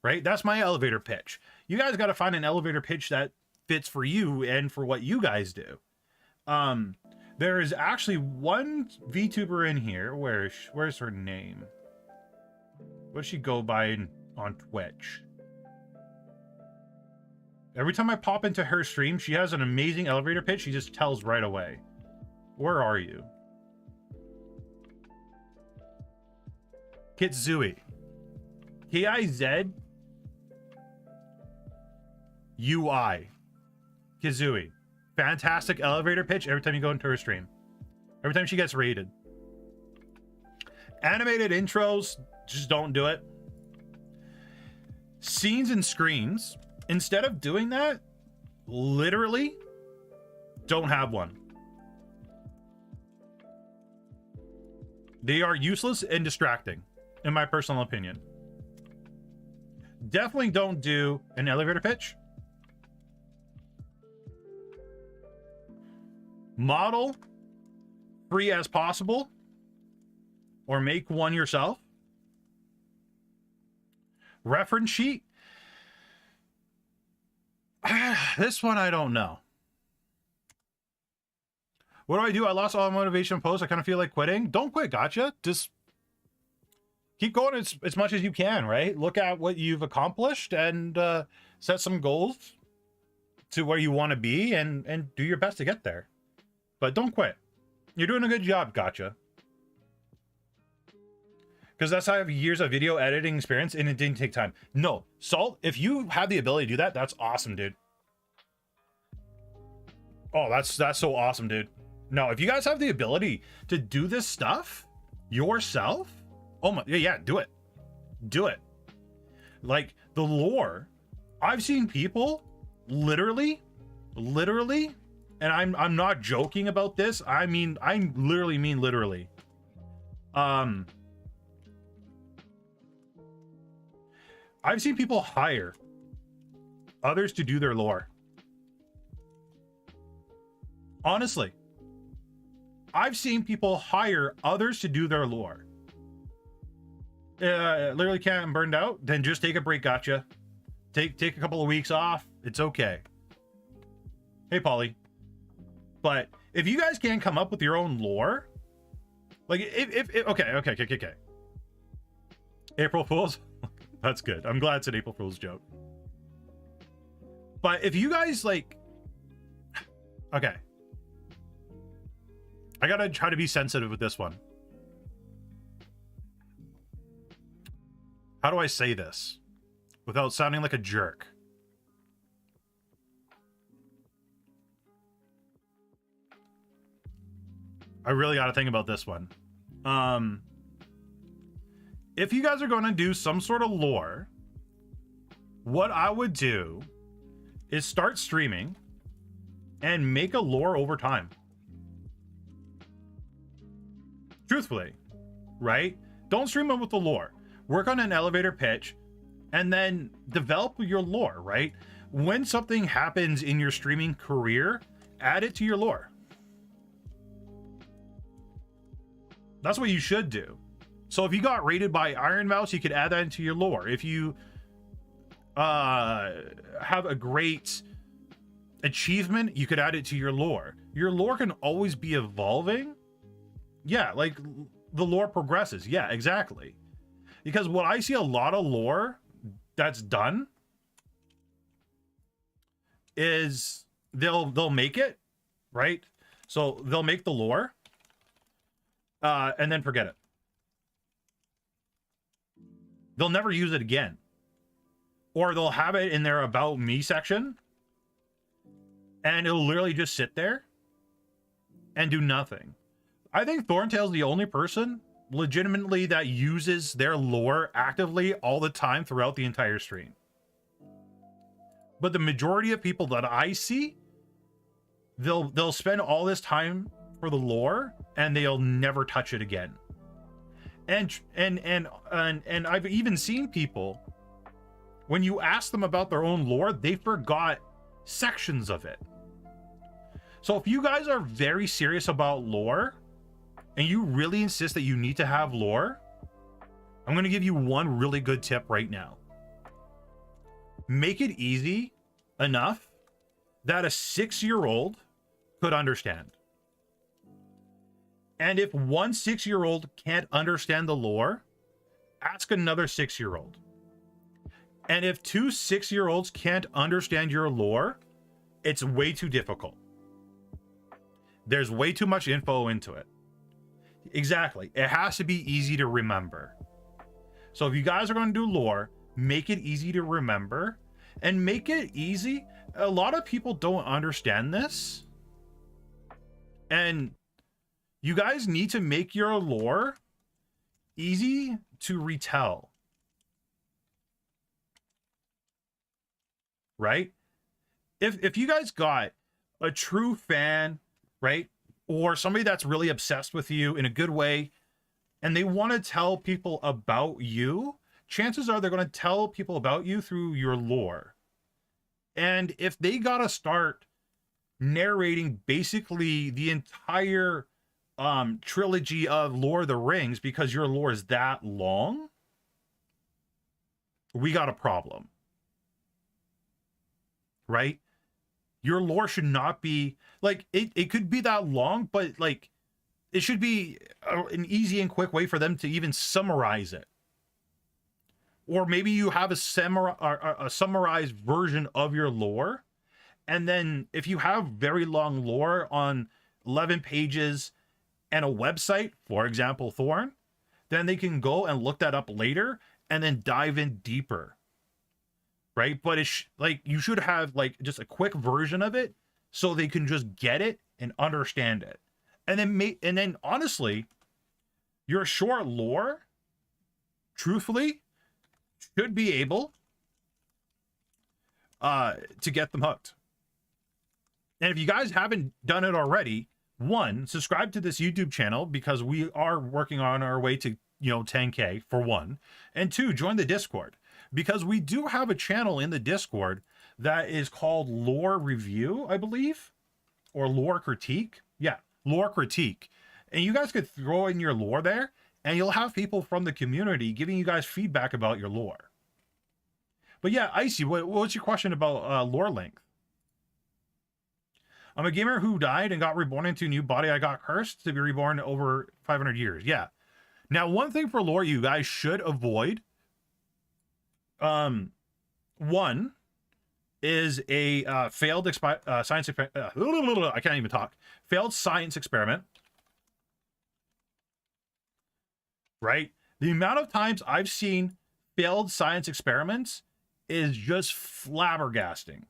Right? That's my elevator pitch. You guys got to find an elevator pitch that fits for you and for what you guys do. There is actually one VTuber in here. Where's her name? What does she go by on Twitch? Every time I pop into her stream, she has an amazing elevator pitch. She just tells right away. Where are you? Kitsui. K-I-Z-U-I. Kizui. Fantastic elevator pitch every time you go into her stream. Every time she gets raided. Animated intros, just don't do it. Scenes and screens. Instead of doing that, literally don't have one. They are useless and distracting, in my personal opinion. Definitely don't do an elevator pitch. Model free as possible, or make one yourself. Reference sheet. This one I don't know. What do? I lost all motivation posts. I kind of feel like quitting. Don't quit, gotcha. Just keep going as much as you can, right? Look at what you've accomplished and set some goals to where you want to be and do your best to get there. But don't quit. You're doing a good job, gotcha. because that's how I have years of video editing experience and it didn't take time. No, Salt, if you have the ability to do that, that's awesome, dude. Oh, that's so awesome, dude. No, if you guys have the ability to do this stuff yourself, oh my, yeah, do it. Do it. Like the lore, I've seen people literally, and I'm not joking about this. I literally mean literally. I've seen people hire others to do their lore. Honestly, I've seen people hire others to do their lore. Literally can't burned out, then just take a break. Gotcha. Take a couple of weeks off. It's okay. Hey, Polly. But if you guys can't come up with your own lore, like if okay. April Fools. That's good. I'm glad it's an April Fool's joke. But if you guys like, okay, I gotta try to be sensitive with this one. How do I say this without sounding like a jerk? I really gotta think about this one. If you guys are going to do some sort of lore, what I would do is start streaming and make a lore over time. Truthfully, right? Don't stream it with the lore. Work on an elevator pitch and then develop your lore, right? When something happens in your streaming career, add it to your lore. That's what you should do. So if you got rated by Iron Mouse, you could add that into your lore. If you have a great achievement, you could add it to your lore. Your lore can always be evolving. Yeah, like the lore progresses. Yeah, exactly. Because what I see a lot of lore that's done is they'll make it, right? So they'll make the lore and then forget it. They'll never use it again. Or they'll have it in their About Me section and it'll literally just sit there and do nothing. I think Thorntail's the only person legitimately that uses their lore actively all the time throughout the entire stream. But the majority of people that I see, they'll spend all this time for the lore and they'll never touch it again. And I've even seen people, when you ask them about their own lore, they forgot sections of it. So if you guys are very serious about lore and you really insist that you need to have lore, I'm going to give you one really good tip right now. Make it easy enough that a 6-year-old could understand. And if one 6-year-old can't understand the lore, ask another 6-year-old. And if 2 6-year-olds can't understand your lore, it's way too difficult. There's way too much info into it. Exactly. It has to be easy to remember. So if you guys are going to do lore, make it easy to remember and make it easy. A lot of people don't understand this. And you guys need to make your lore easy to retell. Right? If you guys got a true fan, right? Or somebody that's really obsessed with you in a good way, and they want to tell people about you, chances are they're going to tell people about you through your lore. And if they got to start narrating basically the entire trilogy of Lord of the Rings because your lore is that long, we got a problem. Right? Your lore should not be like it could be that long, but like it should be an easy and quick way for them to even summarize it. Or maybe you have a summarized version of your lore, and then if you have very long lore on 11 pages and a website, for example, Thorn, then they can go and look that up later and then dive in deeper. Right? But it's like you should have like just a quick version of it so they can just get it and understand it. And then honestly, your short lore, truthfully, should be able to get them hooked. And if you guys haven't done it already, one, subscribe to this YouTube channel because we are working on our way to, 10K for one. And two, join the Discord because we do have a channel in the Discord that is called Lore Review, I believe, or Lore Critique. Yeah, Lore Critique. And you guys could throw in your lore there and you'll have people from the community giving you guys feedback about your lore. But yeah, Icy, what's your question about lore length? I'm a gamer who died and got reborn into a new body. I got cursed to be reborn over 500 years. Yeah. Now, one thing for lore you guys should avoid. One is a failed science I can't even talk. Failed science experiment. Right? The amount of times I've seen failed science experiments is just flabbergasting.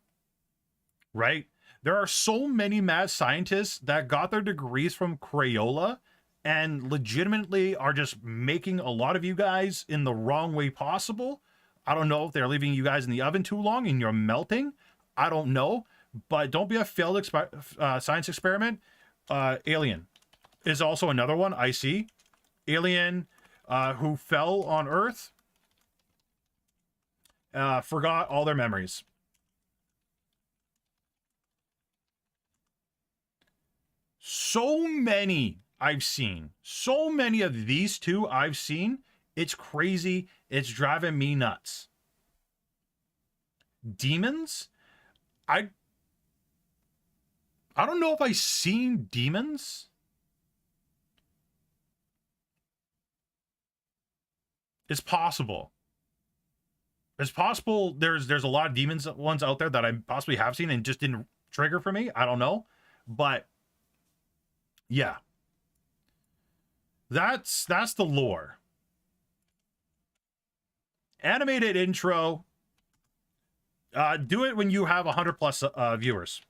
Right? There are so many mad scientists that got their degrees from Crayola and legitimately are just making a lot of you guys in the wrong way possible. I don't know if they're leaving you guys in the oven too long and you're melting. I don't know. But don't be a failed science experiment. Alien is also another one I see. Alien who fell on Earth, forgot all their memories. So many I've seen. So many of these two I've seen. It's crazy. It's driving me nuts. Demons? I don't know if I've seen demons. It's possible. It's possible there's a lot of demons ones out there that I possibly have seen and just didn't trigger for me. I don't know. But yeah. That's the lore. Animated intro. Do it when you have 100 plus viewers.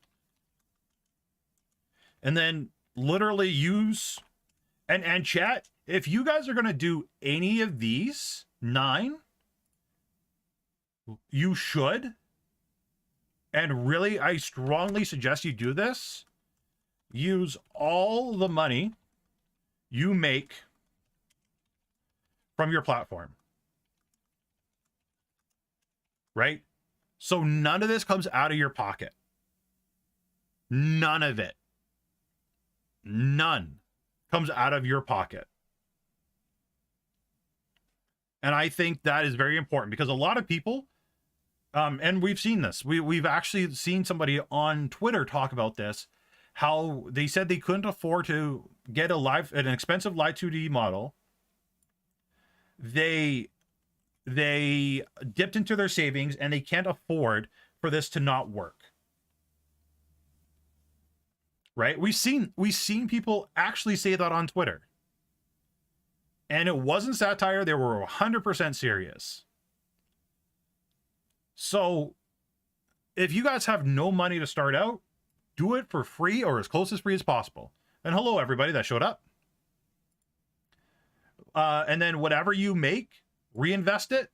And then literally use and chat. If you guys are going to do any of these 9, you should. And really, I strongly suggest you do this. Use all the money you make from your platform. Right? So none of this comes out of your pocket. None of it. None comes out of your pocket. And I think that is very important because a lot of people, and we've seen this, we've actually seen somebody on Twitter talk about this, how they said they couldn't afford to get an expensive live 2D model. They dipped into their savings and they can't afford for this to not work. Right? We've seen people actually say that on Twitter. And it wasn't satire, they were 100% serious. So if you guys have no money to start out, do it for free or as close as free as possible. And hello, everybody that showed up. And then whatever you make, reinvest it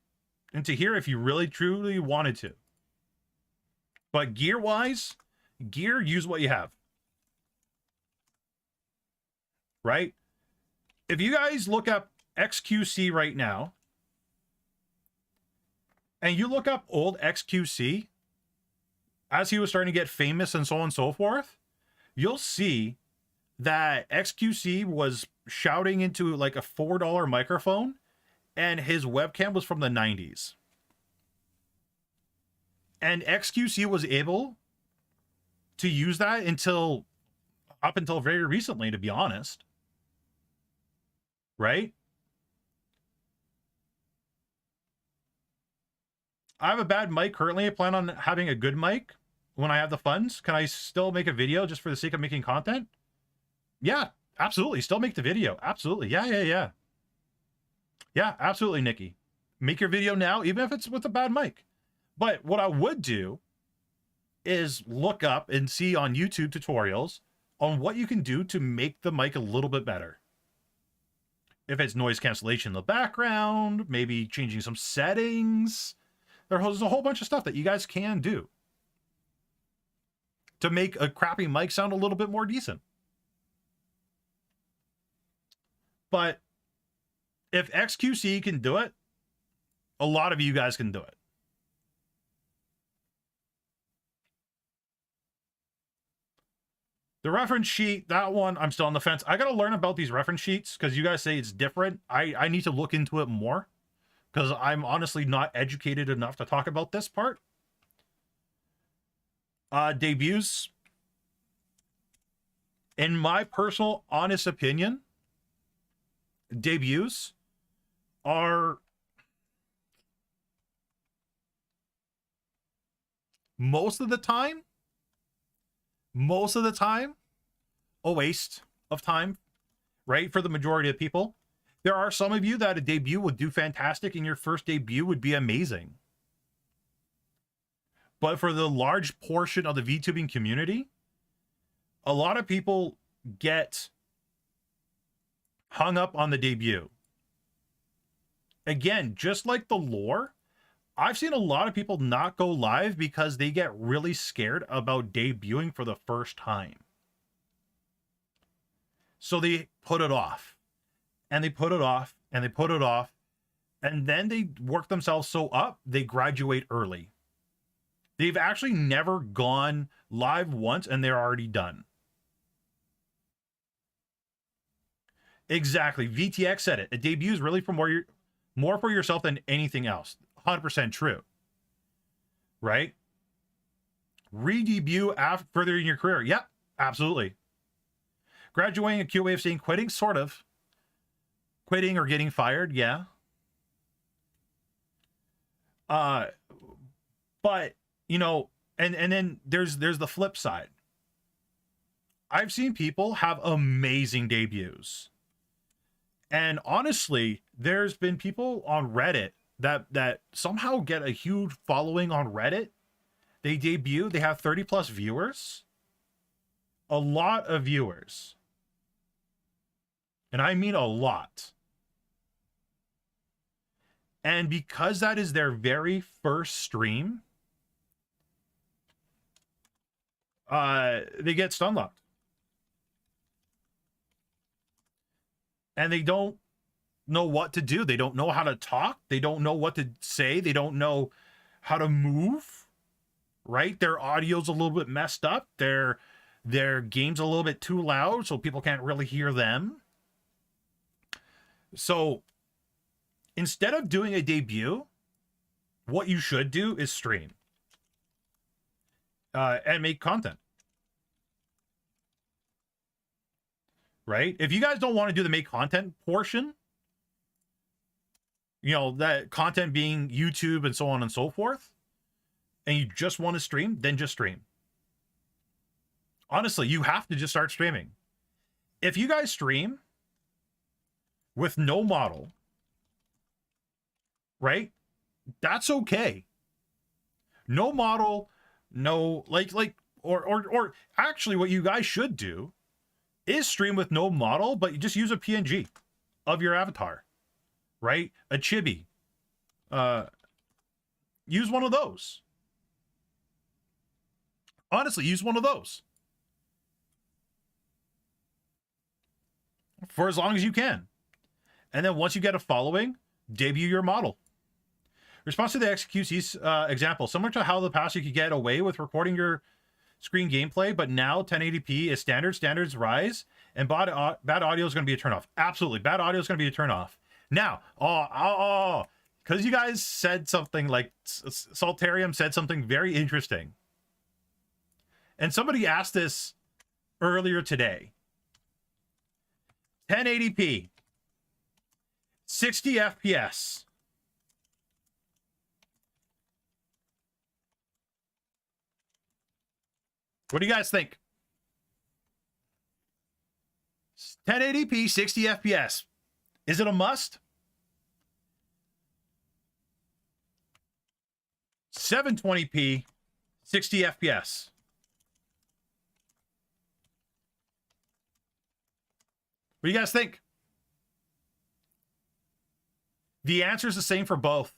into here if you really truly wanted to. But gear-wise, use what you have. Right? If you guys look up XQC right now, and you look up old XQC, as he was starting to get famous and so on and so forth, you'll see that XQC was shouting into like a $4 microphone, and his webcam was from the 90s. And XQC was able to use that up until very recently, to be honest. Right? I have a bad mic currently. I plan on having a good mic when I have the funds. Can I still make a video just for the sake of making content? Yeah, absolutely. Still make the video. Absolutely. Yeah. Yeah, absolutely, Nikki. Make your video now, even if it's with a bad mic. But what I would do is look up and see on YouTube tutorials on what you can do to make the mic a little bit better. If it's noise cancellation in the background, maybe changing some settings. There's a whole bunch of stuff that you guys can do to make a crappy mic sound a little bit more decent. But if XQC can do it, a lot of you guys can do it. The reference sheet, that one, I'm still on the fence. I got to learn about these reference sheets because you guys say it's different. I need to look into it more because I'm honestly not educated enough to talk about this part. Debuts. In my personal, honest opinion, debuts are most of the time, a waste of time, right? For the majority of people. There are some of you that a debut would do fantastic and your first debut would be amazing. But for the large portion of the VTubing community, a lot of people get hung up on the debut. Again, just like the lore, I've seen a lot of people not go live because they get really scared about debuting for the first time. So they put it off, and they put it off, and they put it off, and then they work themselves so up, they graduate early. They've actually never gone live once, and they're already done. Exactly. VTX said it. A debut is really for more for yourself than anything else. 100% true. Right? Re-debut after further in your career. Yep, absolutely. Graduating a cute way of saying quitting, sort of. Quitting or getting fired, yeah. But you know, and then there's the flip side. I've seen people have amazing debuts. And honestly, there's been people on Reddit that somehow get a huge following on Reddit. They debut, they have 30 plus viewers. A lot of viewers. And I mean a lot. And because that is their very first stream, they get stun locked. And they don't know what to do. They don't know how to talk. They don't know what to say. They don't know how to move, right? Their audio's a little bit messed up. Their game's a little bit too loud, so people can't really hear them. So instead of doing a debut, what you should do is stream and make content. Right? If you guys don't want to do the make content portion, you know, that content being YouTube and so on and so forth, and you just want to stream, then just stream. Honestly, you have to just start streaming. If you guys stream with no model, right? That's okay. No model, no or actually what you guys should do is stream with no model, but you just use a PNG of your avatar, right? A chibi. Use one of those. Honestly, use one of those. For as long as you can. And then once you get a following, debut your model. Response to the XQC's example, similar to how in the past you could get away with recording your screen gameplay, but now 1080p is standard. Standards rise, and bad audio is going to be a turnoff. Absolutely, bad audio is going to be a turnoff. Now, because you guys said something like Saltarium said something very interesting, and somebody asked this earlier today. 1080p, 60 FPS. What do you guys think? 1080p, 60 FPS. Is it a must? 720p, 60 FPS. What do you guys think? The answer is the same for both.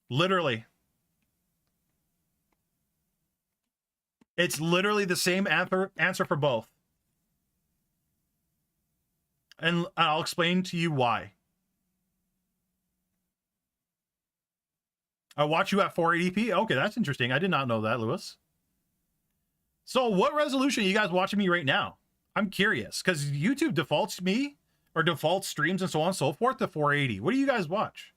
Literally. It's literally the same answer for both. And I'll explain to you why. I watch you at 480p. Okay, that's interesting. I did not know that, Lewis. So what resolution are you guys watching me right now? I'm curious, because YouTube defaults me, or default streams and so on and so forth, to 480. What do you guys watch?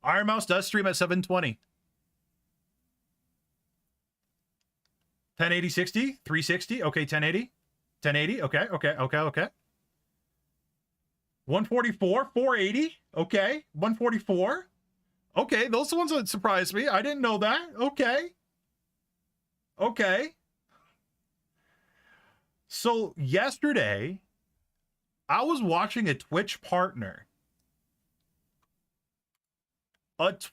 Iron Mouse does stream at 720. 1080, 60, 360. Okay, 1080. 1080. Okay. 144, 480. Okay, 144. Okay, those are the ones that surprised me. I didn't know that. Okay. So yesterday, I was watching a Twitch partner. Okay?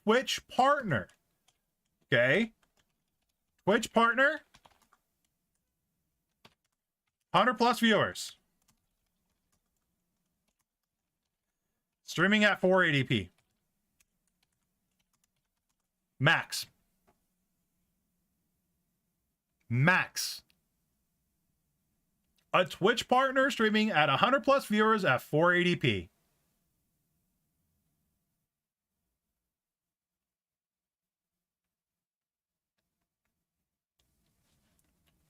Twitch partner. 100 plus viewers. Streaming at 480p. Max. A Twitch partner streaming at 100 plus viewers at 480p.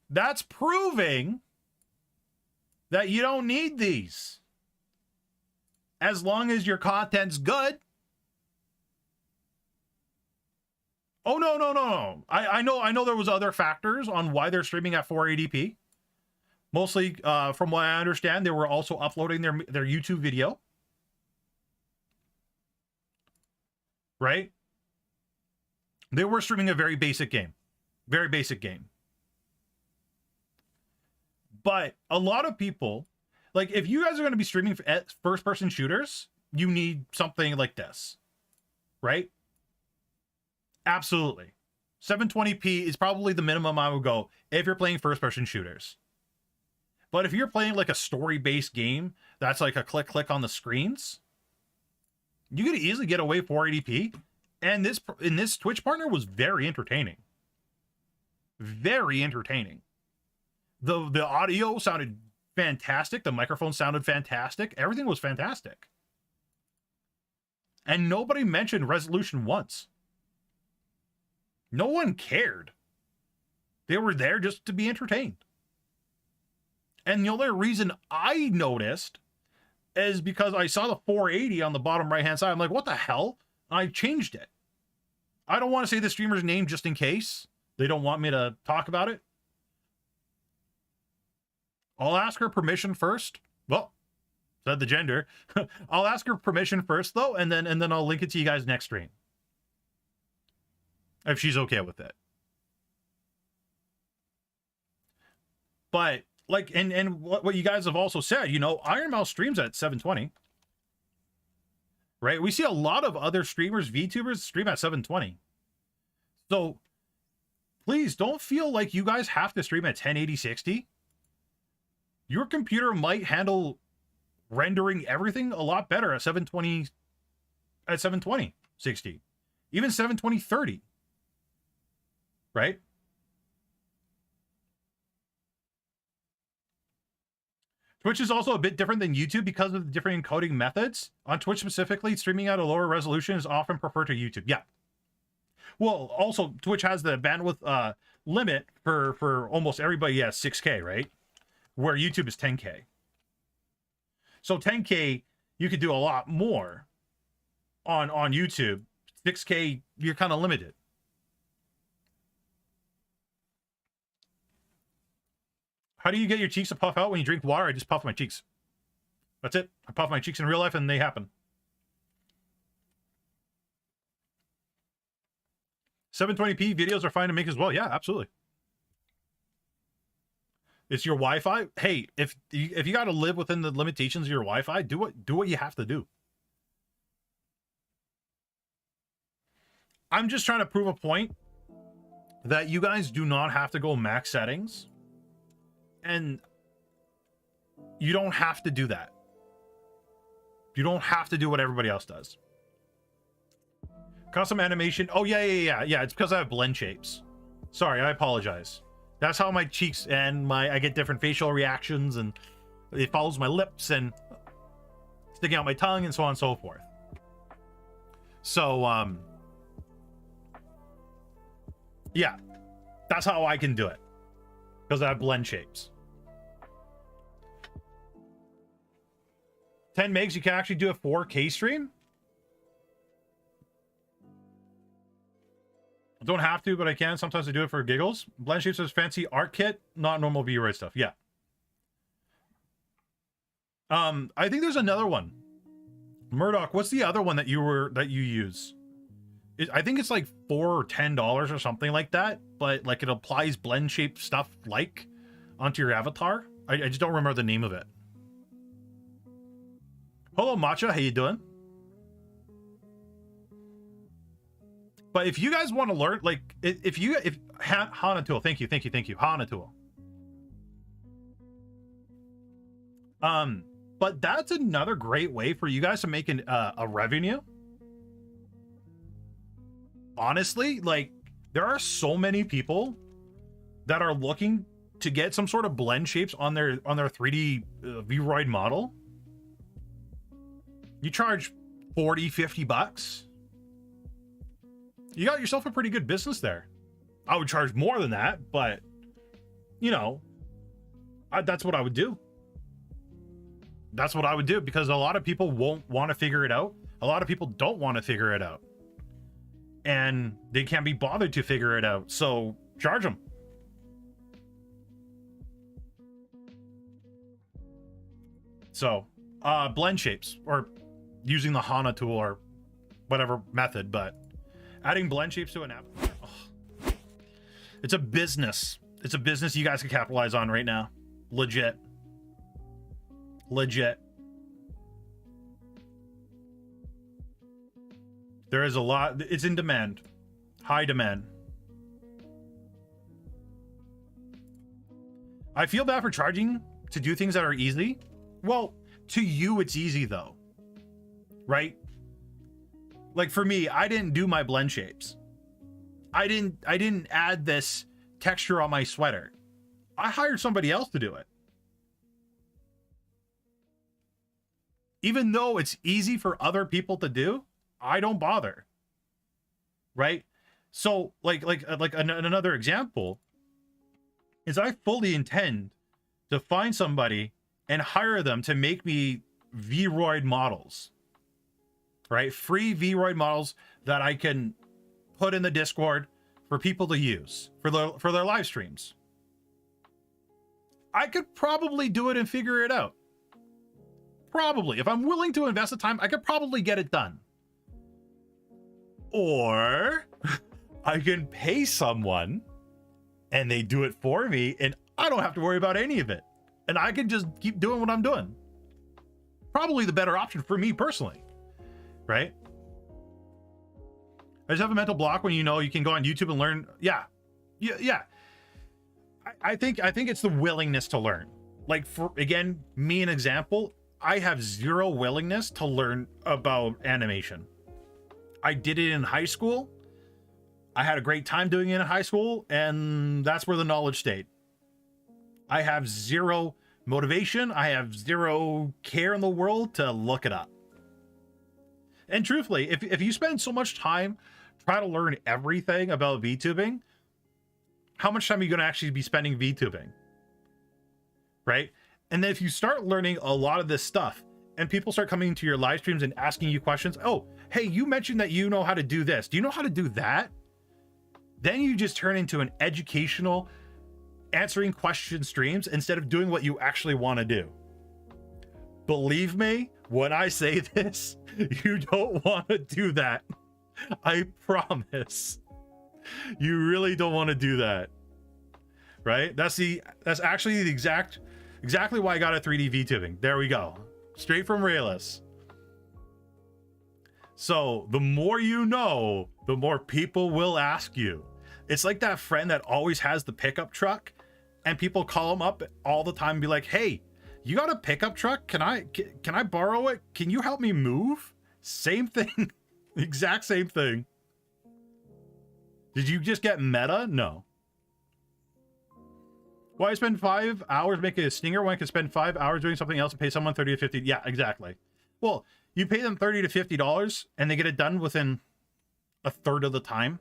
That's proving that you don't need these. As long as your content's good. Oh, no. I know there was other factors on why they're streaming at 480p. Mostly, from what I understand, they were also uploading their YouTube video. Right? They were streaming a very basic game. But a lot of people, like, if you guys are going to be streaming first-person shooters, you need something like this. Right? Absolutely. 720p is probably the minimum I would go if you're playing first-person shooters. But if you're playing like a story-based game that's like a click on the screens, you could easily get away 480p. And this Twitch partner was very entertaining. Very entertaining. The audio sounded fantastic. The microphone sounded fantastic. Everything was fantastic. And nobody mentioned resolution once. No one cared. They were there just to be entertained. And the only reason I noticed is because I saw the 480 on the bottom right-hand side. I'm like, what the hell? And I changed it. I don't want to say the streamer's name just in case they don't want me to talk about it. I'll ask her permission first. Well, said the gender. I'll ask her permission first, though, and then I'll link it to you guys next stream. If she's okay with it. But, like, and what you guys have also said, you know, Iron Mouse streams at 720. Right? We see a lot of other streamers, VTubers, stream at 720. So, please don't feel like you guys have to stream at 1080 60. Your computer might handle rendering everything a lot better at 720 60. Even 720 30. Right? Twitch is also a bit different than YouTube because of the different encoding methods. On Twitch specifically, streaming at a lower resolution is often preferred to YouTube. Yeah. Well, also, Twitch has the bandwidth limit for almost everybody. Yeah, 6K, right? Where YouTube is 10K. So 10K, you could do a lot more on YouTube. 6K, you're kind of limited. How do you get your cheeks to puff out when you drink water? I just puff my cheeks. That's it. I puff my cheeks in real life and they happen. 720p videos are fine to make as well. Yeah, absolutely. It's your Wi-Fi. Hey, if you got to live within the limitations of your Wi-Fi, do what you have to do. I'm just trying to prove a point that you guys do not have to go max settings, and you don't have to do that. You don't have to do what everybody else does. Custom animation. Oh, yeah. It's because I have blend shapes. Sorry, I apologize. That's how my cheeks and I get different facial reactions, and it follows my lips and sticking out my tongue and so on and so forth. So, yeah, that's how I can do it, because I have blend shapes. 10 megs, you can actually do a 4K stream. I don't have to, but I can. Sometimes I do it for giggles. Blend shapes is fancy art kit, not normal VRoid stuff. Yeah. I think there's another one. Murdoch, what's the other one that you use? I think it's like $4 or $10 or something like that, but like it applies blend shape stuff like onto your avatar. I just don't remember the name of it. Hello, Matcha, how you doing? But if you guys want to learn, like, if Hanatool, thank you, Hanatool. But that's another great way for you guys to make a revenue. Honestly, like, there are so many people that are looking to get some sort of blend shapes on their 3D VRoid model. You charge 40, 50 bucks. You got yourself a pretty good business there. I would charge more than that, but you know, that's what I would do. That's what I would do, because a lot of people won't want to figure it out. A lot of people don't want to figure it out, and they can't be bothered to figure it out. So charge them. So blend shapes, or using the Hana tool or whatever method, but adding blend shapes to an app, it's a business. It's a business you guys can capitalize on right now. Legit. There is a lot. It's in demand. High demand. I feel bad for charging to do things that are easy. Well, to you, it's easy though, right? Like for me, I didn't do my blend shapes. I didn't add this texture on my sweater. I hired somebody else to do it. Even though it's easy for other people to do, I don't bother. Right? So like another example is I fully intend to find somebody and hire them to make me VRoid models. Right? Free VRoid models that I can put in the Discord for people to use for their live streams. I could probably do it and figure it out. Probably. If I'm willing to invest the time, I could probably get it done. Or I can pay someone and they do it for me, and I don't have to worry about any of it. And I can just keep doing what I'm doing. Probably the better option for me personally. Right? I just have a mental block when you know you can go on YouTube and learn. Yeah. I think it's the willingness to learn. Like, for again, me an example, I have zero willingness to learn about animation. I did it in high school. I had a great time doing it in high school, and that's where the knowledge stayed. I have zero motivation. I have zero care in the world to look it up. And truthfully, if you spend so much time trying to learn everything about VTubing, how much time are you going to actually be spending VTubing? Right? And then if you start learning a lot of this stuff and people start coming to your live streams and asking you questions, oh, hey, you mentioned that you know how to do this. Do you know how to do that? Then you just turn into an educational answering question streams instead of doing what you actually want to do. Believe me when I say this, you don't want to do that. I promise. You really don't want to do that. Right? That's actually the exactly why I got a 3D VTubing. There we go. Straight from Rayless. So the more you know, the more people will ask you. It's like that friend that always has the pickup truck and people call him up all the time and be like, hey, you got a pickup truck? Can I borrow it? Can you help me move? Same thing. Exact same thing. Did you just get meta? No. Why spend 5 hours making a stinger when I can spend 5 hours doing something else and pay someone 30 to 50? Yeah, exactly. Well, you pay them $30 to $50 and they get it done within a third of the time.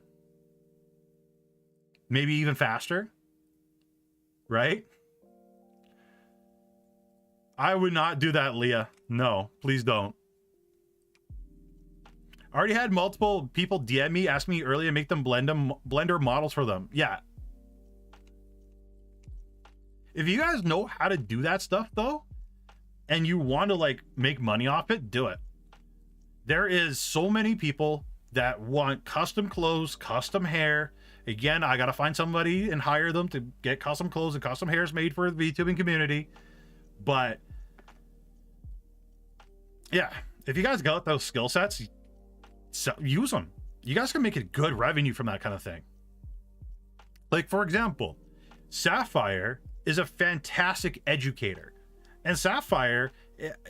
Maybe even faster. Right? I would not do that, Leah. No, please don't. I already had multiple people DM me, ask me earlier, make them Blender models for them. Yeah. If you guys know how to do that stuff though, and you want to like make money off it, do it. There is so many people that want custom clothes, custom hair. Again, I got to find somebody and hire them to get custom clothes and custom hairs made for the VTubing community. But yeah, if you guys got those skill sets, so use them. You guys can make a good revenue from that kind of thing. Like, for example, Sapphire is a fantastic educator, and Sapphire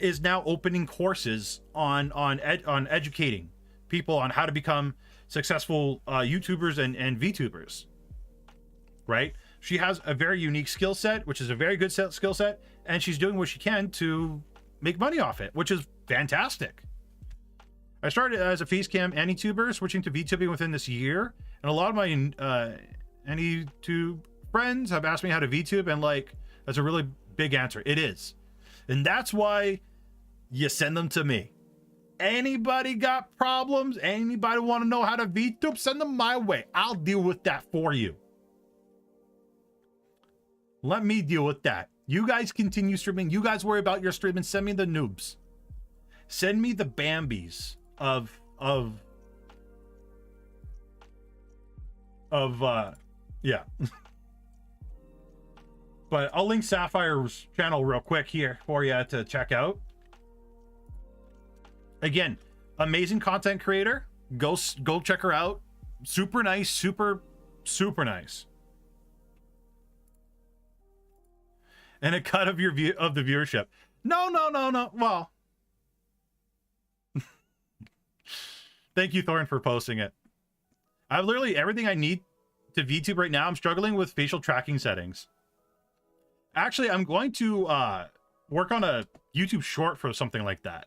is now opening courses on educating people on how to become successful YouTubers and VTubers. Right? She has a very unique skill set, which is a very good skill set, and she's doing what she can to make money off it, which is fantastic. I started as a facecam AnyTuber, switching to VTubing within this year, and a lot of my AnyTube friends have asked me how to VTube, and like, that's a really big answer. It is. And that's why you send them to me. Anybody got problems? Anybody want to know how to VTube? Send them my way. I'll deal with that for you. Let me deal with that. You guys continue streaming. You guys worry about your streaming. Send me the noobs. Send me the Bambis of yeah. But I'll link Sapphire's channel real quick here for you to check out. Again, amazing content creator. Go check her out. Super nice, super nice. And a cut of the viewership. No. Well, thank you, Thorin, for posting it. I have literally everything I need to VTube right now. I'm struggling with facial tracking settings. Actually, I'm going to work on a YouTube short for something like that.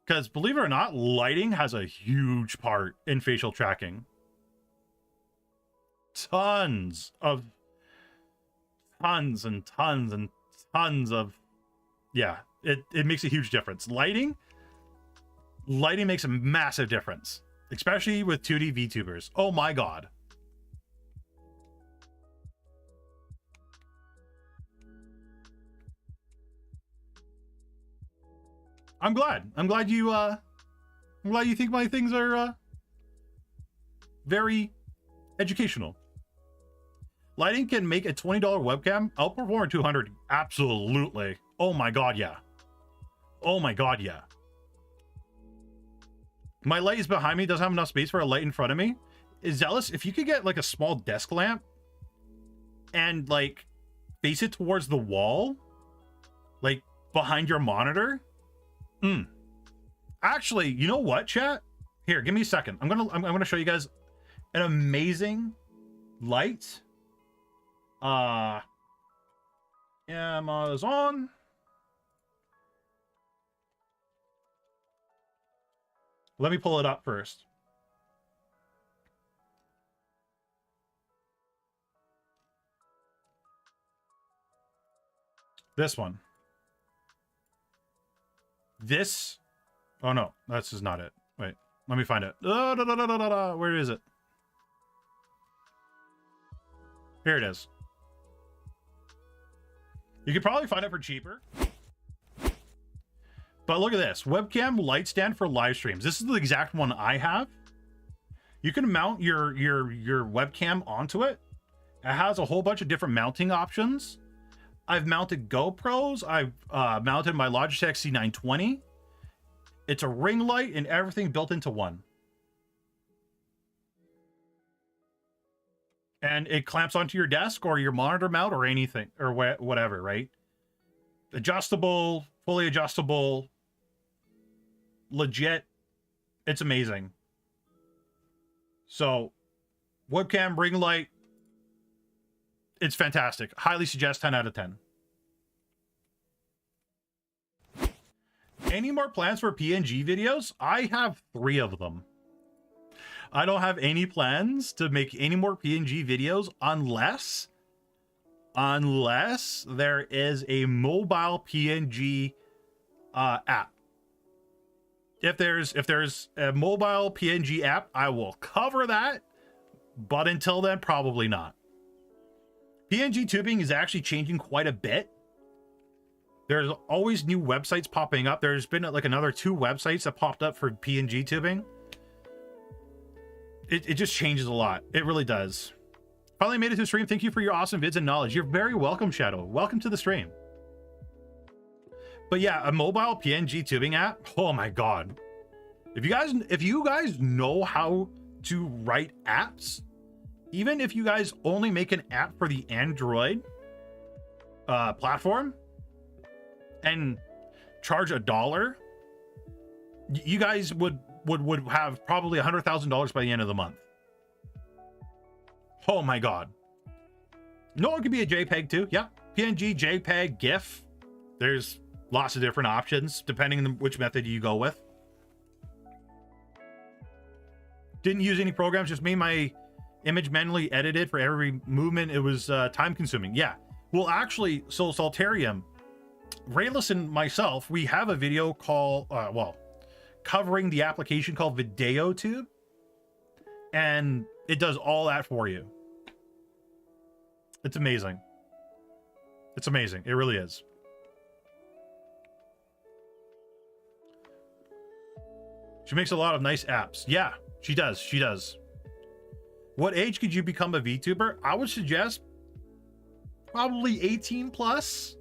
Because believe it or not, lighting has a huge part in facial tracking. Tons and tons of, yeah, it makes a huge difference. Lighting makes a massive difference, especially with 2D VTubers. Oh my god. I'm glad you think my things are very educational. Lighting can make a $20 webcam outperform a 200. Absolutely. Oh my god, yeah. Oh my god, yeah. My light is behind me, doesn't have enough space for a light in front of me. Zealous, if you could get like a small desk lamp and like face it towards the wall, like behind your monitor. Actually, you know what, chat? Here, give me a second. I'm gonna show you guys an amazing light. Amazon. Let me pull it up first. This one. This. Oh no, this is not it. Wait, let me find it. Where is it? Here it is. You could probably find it for cheaper. But look at this. Webcam light stand for live streams. This is the exact one I have. You can mount your webcam onto it. It has a whole bunch of different mounting options. I've mounted GoPros. I've mounted my Logitech C920. It's a ring light and everything built into one. And it clamps onto your desk or your monitor mount or anything or whatever, right? Adjustable, fully adjustable, legit. It's amazing. So, webcam, ring light, it's fantastic. Highly suggest 10 out of 10. Any more plans for PNG videos? I have 3 of them. I don't have any plans to make any more PNG videos unless there is a mobile PNG app. If there's a mobile PNG app, I will cover that, but until then, probably not. PNG tubing is actually changing quite a bit. There's always new websites popping up. There's been like another 2 websites that popped up for PNG tubing. It just changes a lot. It really does. Finally made it to the stream. Thank you for your awesome vids and knowledge. You're very welcome, Shadow. Welcome to the stream. But yeah, a mobile PNG tubing app. Oh my god. If you guys know how to write apps, even if you guys only make an app for the Android platform and charge $1, you guys would have probably $100,000 by the end of the month. Oh my god. No, it could be a JPEG too. Yeah, PNG, JPEG, GIF. There's lots of different options depending on which method you go with. Didn't use any programs, just made my image manually edited for every movement. It was time consuming. Yeah. Well, actually, so Saltarium, Rayless and myself, we have a video called, covering the application called VideoTube, and it does all that for you. It's amazing. It's amazing. It really is. She makes a lot of nice apps. Yeah, she does. She does. What age could you become a VTuber? I would suggest probably 18 plus.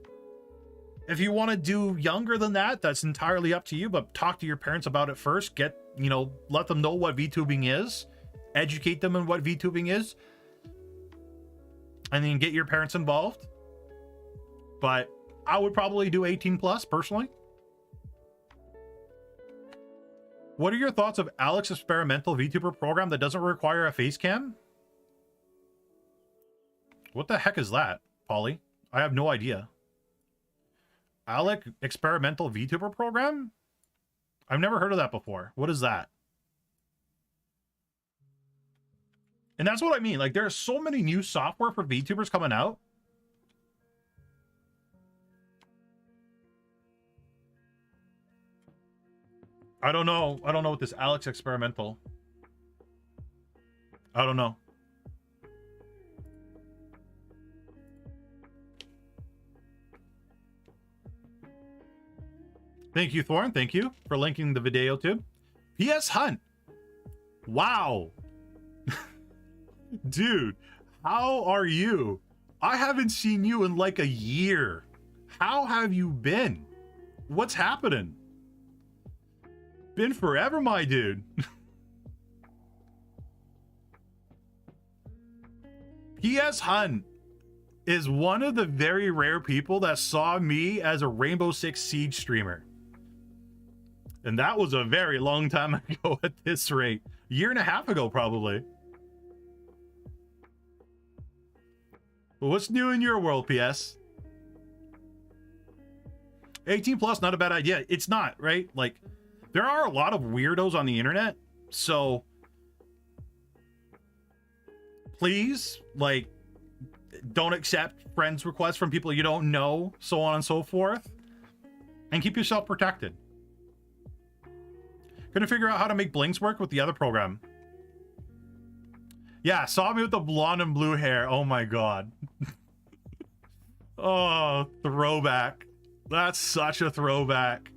If you want to do younger than that, that's entirely up to you, but talk to your parents about it first. Let them know what VTubing is. Educate them on what VTubing is. And then get your parents involved. But I would probably do 18 plus, personally. What are your thoughts of Alex's experimental VTuber program that doesn't require a face cam? What the heck is that, Polly? I have no idea. Alec experimental VTuber program? I've never heard of that before. What is that? And that's what I mean. Like, there's so many new software for VTubers coming out. I don't know. I don't know what this Alex experimental. I don't know. Thank you, Thorn. Thank you for linking the video tube. PS Hunt. Wow. Dude, how are you? I haven't seen you in like a year. How have you been? What's happening? Been forever, my dude. PS Hunt is one of the very rare people that saw me as a Rainbow Six Siege streamer. And that was a very long time ago at this rate. A year and a half ago, probably. Well, what's new in your world, PS? 18 plus, not a bad idea. It's not, right? Like, there are a lot of weirdos on the internet. So, please, like, don't accept friends requests from people you don't know, so on and so forth. And keep yourself protected. Gonna figure out how to make blinks work with the other program. Yeah, saw me with the blonde and blue hair. Oh my god. Oh, throwback. That's such a throwback.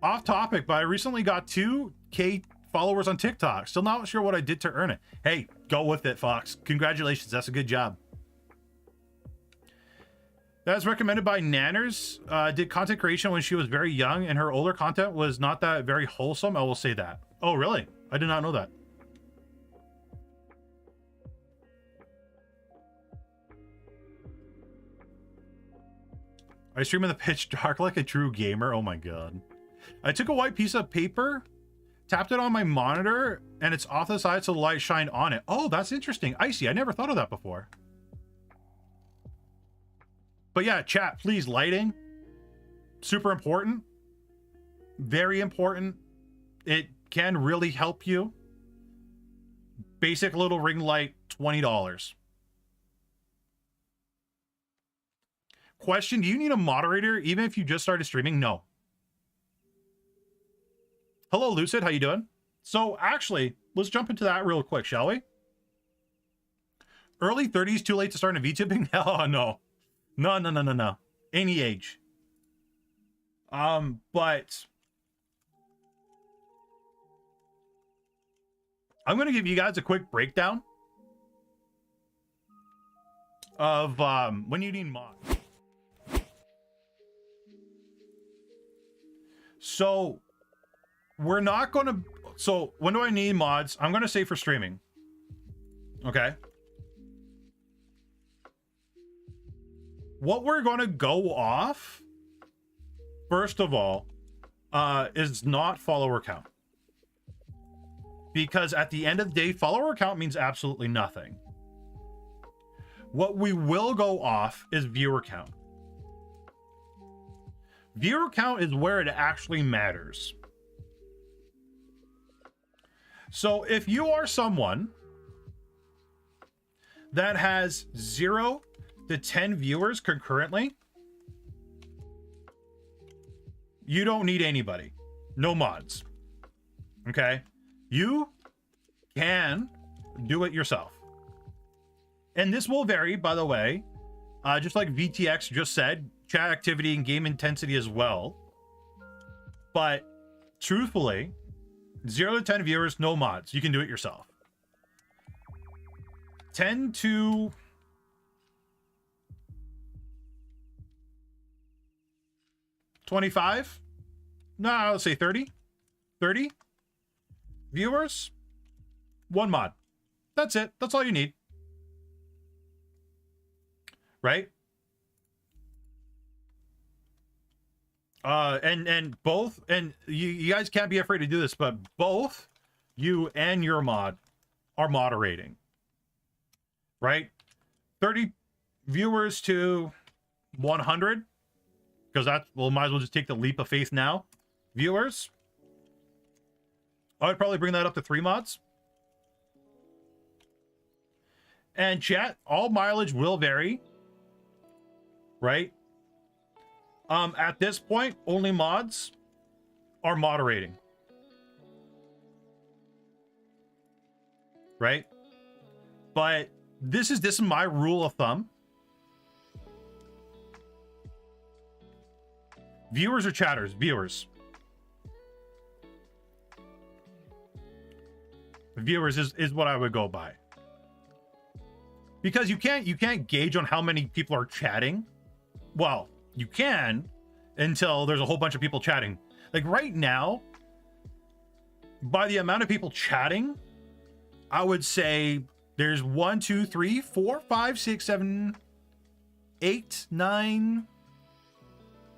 Off topic, but I recently got 2K followers on TikTok. Still not sure what I did to earn it. Hey, go with it, Fox. Congratulations. That's a good job. That's recommended by Nanners. Did content creation when she was very young, and her older content was not that very wholesome. I will say that. Oh, really? I did not know that. I stream in the pitch dark like a true gamer. Oh my god. I took a white piece of paper, tapped it on my monitor, and it's off the side so the light shined on it. Oh, that's interesting. Icy. I never thought of that before. But yeah, chat, please, lighting. Super important. Very important. It can really help you. Basic little ring light, $20. Question, do you need a moderator even if you just started streaming? No. Hello, Lucid. How you doing? So actually, let's jump into that real quick, shall we? Early 30s, too late to start in VTubing? Oh, no. No. Any age. But I'm going to give you guys a quick breakdown of when you need mods. So we're not going to, so when do I need mods? I'm going to say for streaming. Okay. What we're going to go off, first of all, is not follower count. Because at the end of the day, follower count means absolutely nothing. What we will go off is viewer count. Viewer count is where it actually matters. So if you are someone that has 0 to 10 viewers concurrently, you don't need anybody. No mods. Okay? You can do it yourself. And this will vary, by the way. Just like VTX just said, chat activity and game intensity as well. But truthfully, 0 to 10 viewers, no mods. You can do it yourself. 10 to 25? No, I'll say 30. 30 viewers, 1 mod. That's it. That's all you need. Right? And both, and you guys can't be afraid to do this, but both you and your mod are moderating. Right? 30 viewers to 100, because that, well, might as well just take the leap of faith now. Viewers, I would probably bring that up to 3 mods. And chat, all mileage will vary. Right? At this point, only mods are moderating. Right? But this is my rule of thumb. Viewers or chatters? Viewers. Viewers is what I would go by. Because you can't gauge on how many people are chatting. Well, you can until there's a whole bunch of people chatting. Like right now, by the amount of people chatting, I would say there's 1, 2, 3, 4, 5, 6, 7, 8, 9,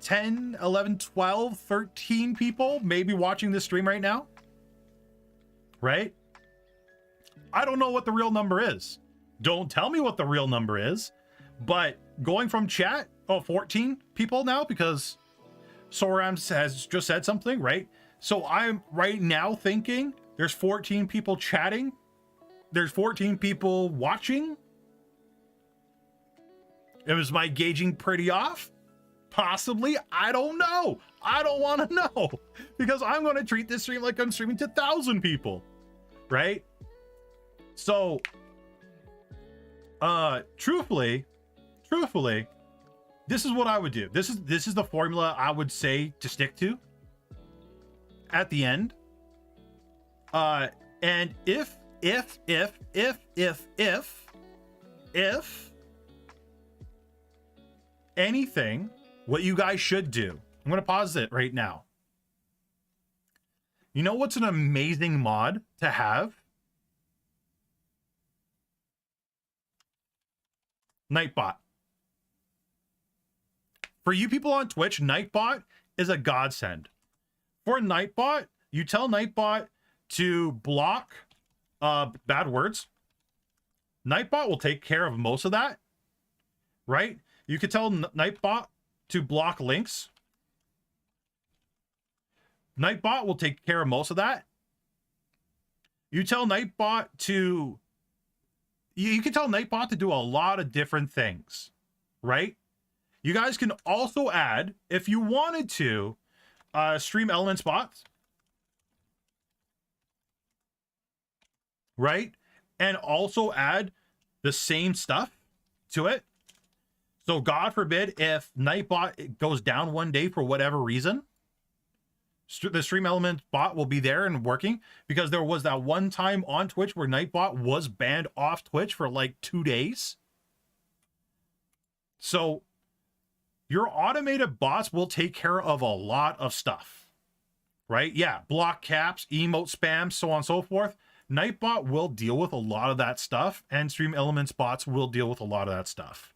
10, 11, 12, 13 people maybe watching this stream right now. Right? I don't know what the real number is. Don't tell me what the real number is. But going from chat, 14 people now because Soram has just said something, right? So I'm right now thinking there's 14 people chatting. There's 14 people watching. Was my gauging pretty off? Possibly. I don't know. I don't want to know because I'm going to treat this stream like I'm streaming to 1,000 people, right? So, truthfully, this is what I would do. This is the formula I would say to stick to at the end. And if anything, what you guys should do, I'm going to pause it right now. You know what's an amazing mod to have? Nightbot. For you people on Twitch, Nightbot is a godsend. For Nightbot, you tell Nightbot to block bad words. Nightbot will take care of most of that, right? You could tell Nightbot to block links. Nightbot will take care of most of that. You tell Nightbot to... You can tell Nightbot to do a lot of different things, right? You guys can also add, if you wanted to, stream elements bots, right? And also add the same stuff to it. So God forbid if Nightbot goes down one day for whatever reason, the stream element bot will be there and working, because there was that one time on Twitch where Nightbot was banned off Twitch for like 2 days. So your automated bots will take care of a lot of stuff, right? Yeah, block caps, emote spam, so on and so forth. Nightbot will deal with a lot of that stuff, and stream elements bots will deal with a lot of that stuff.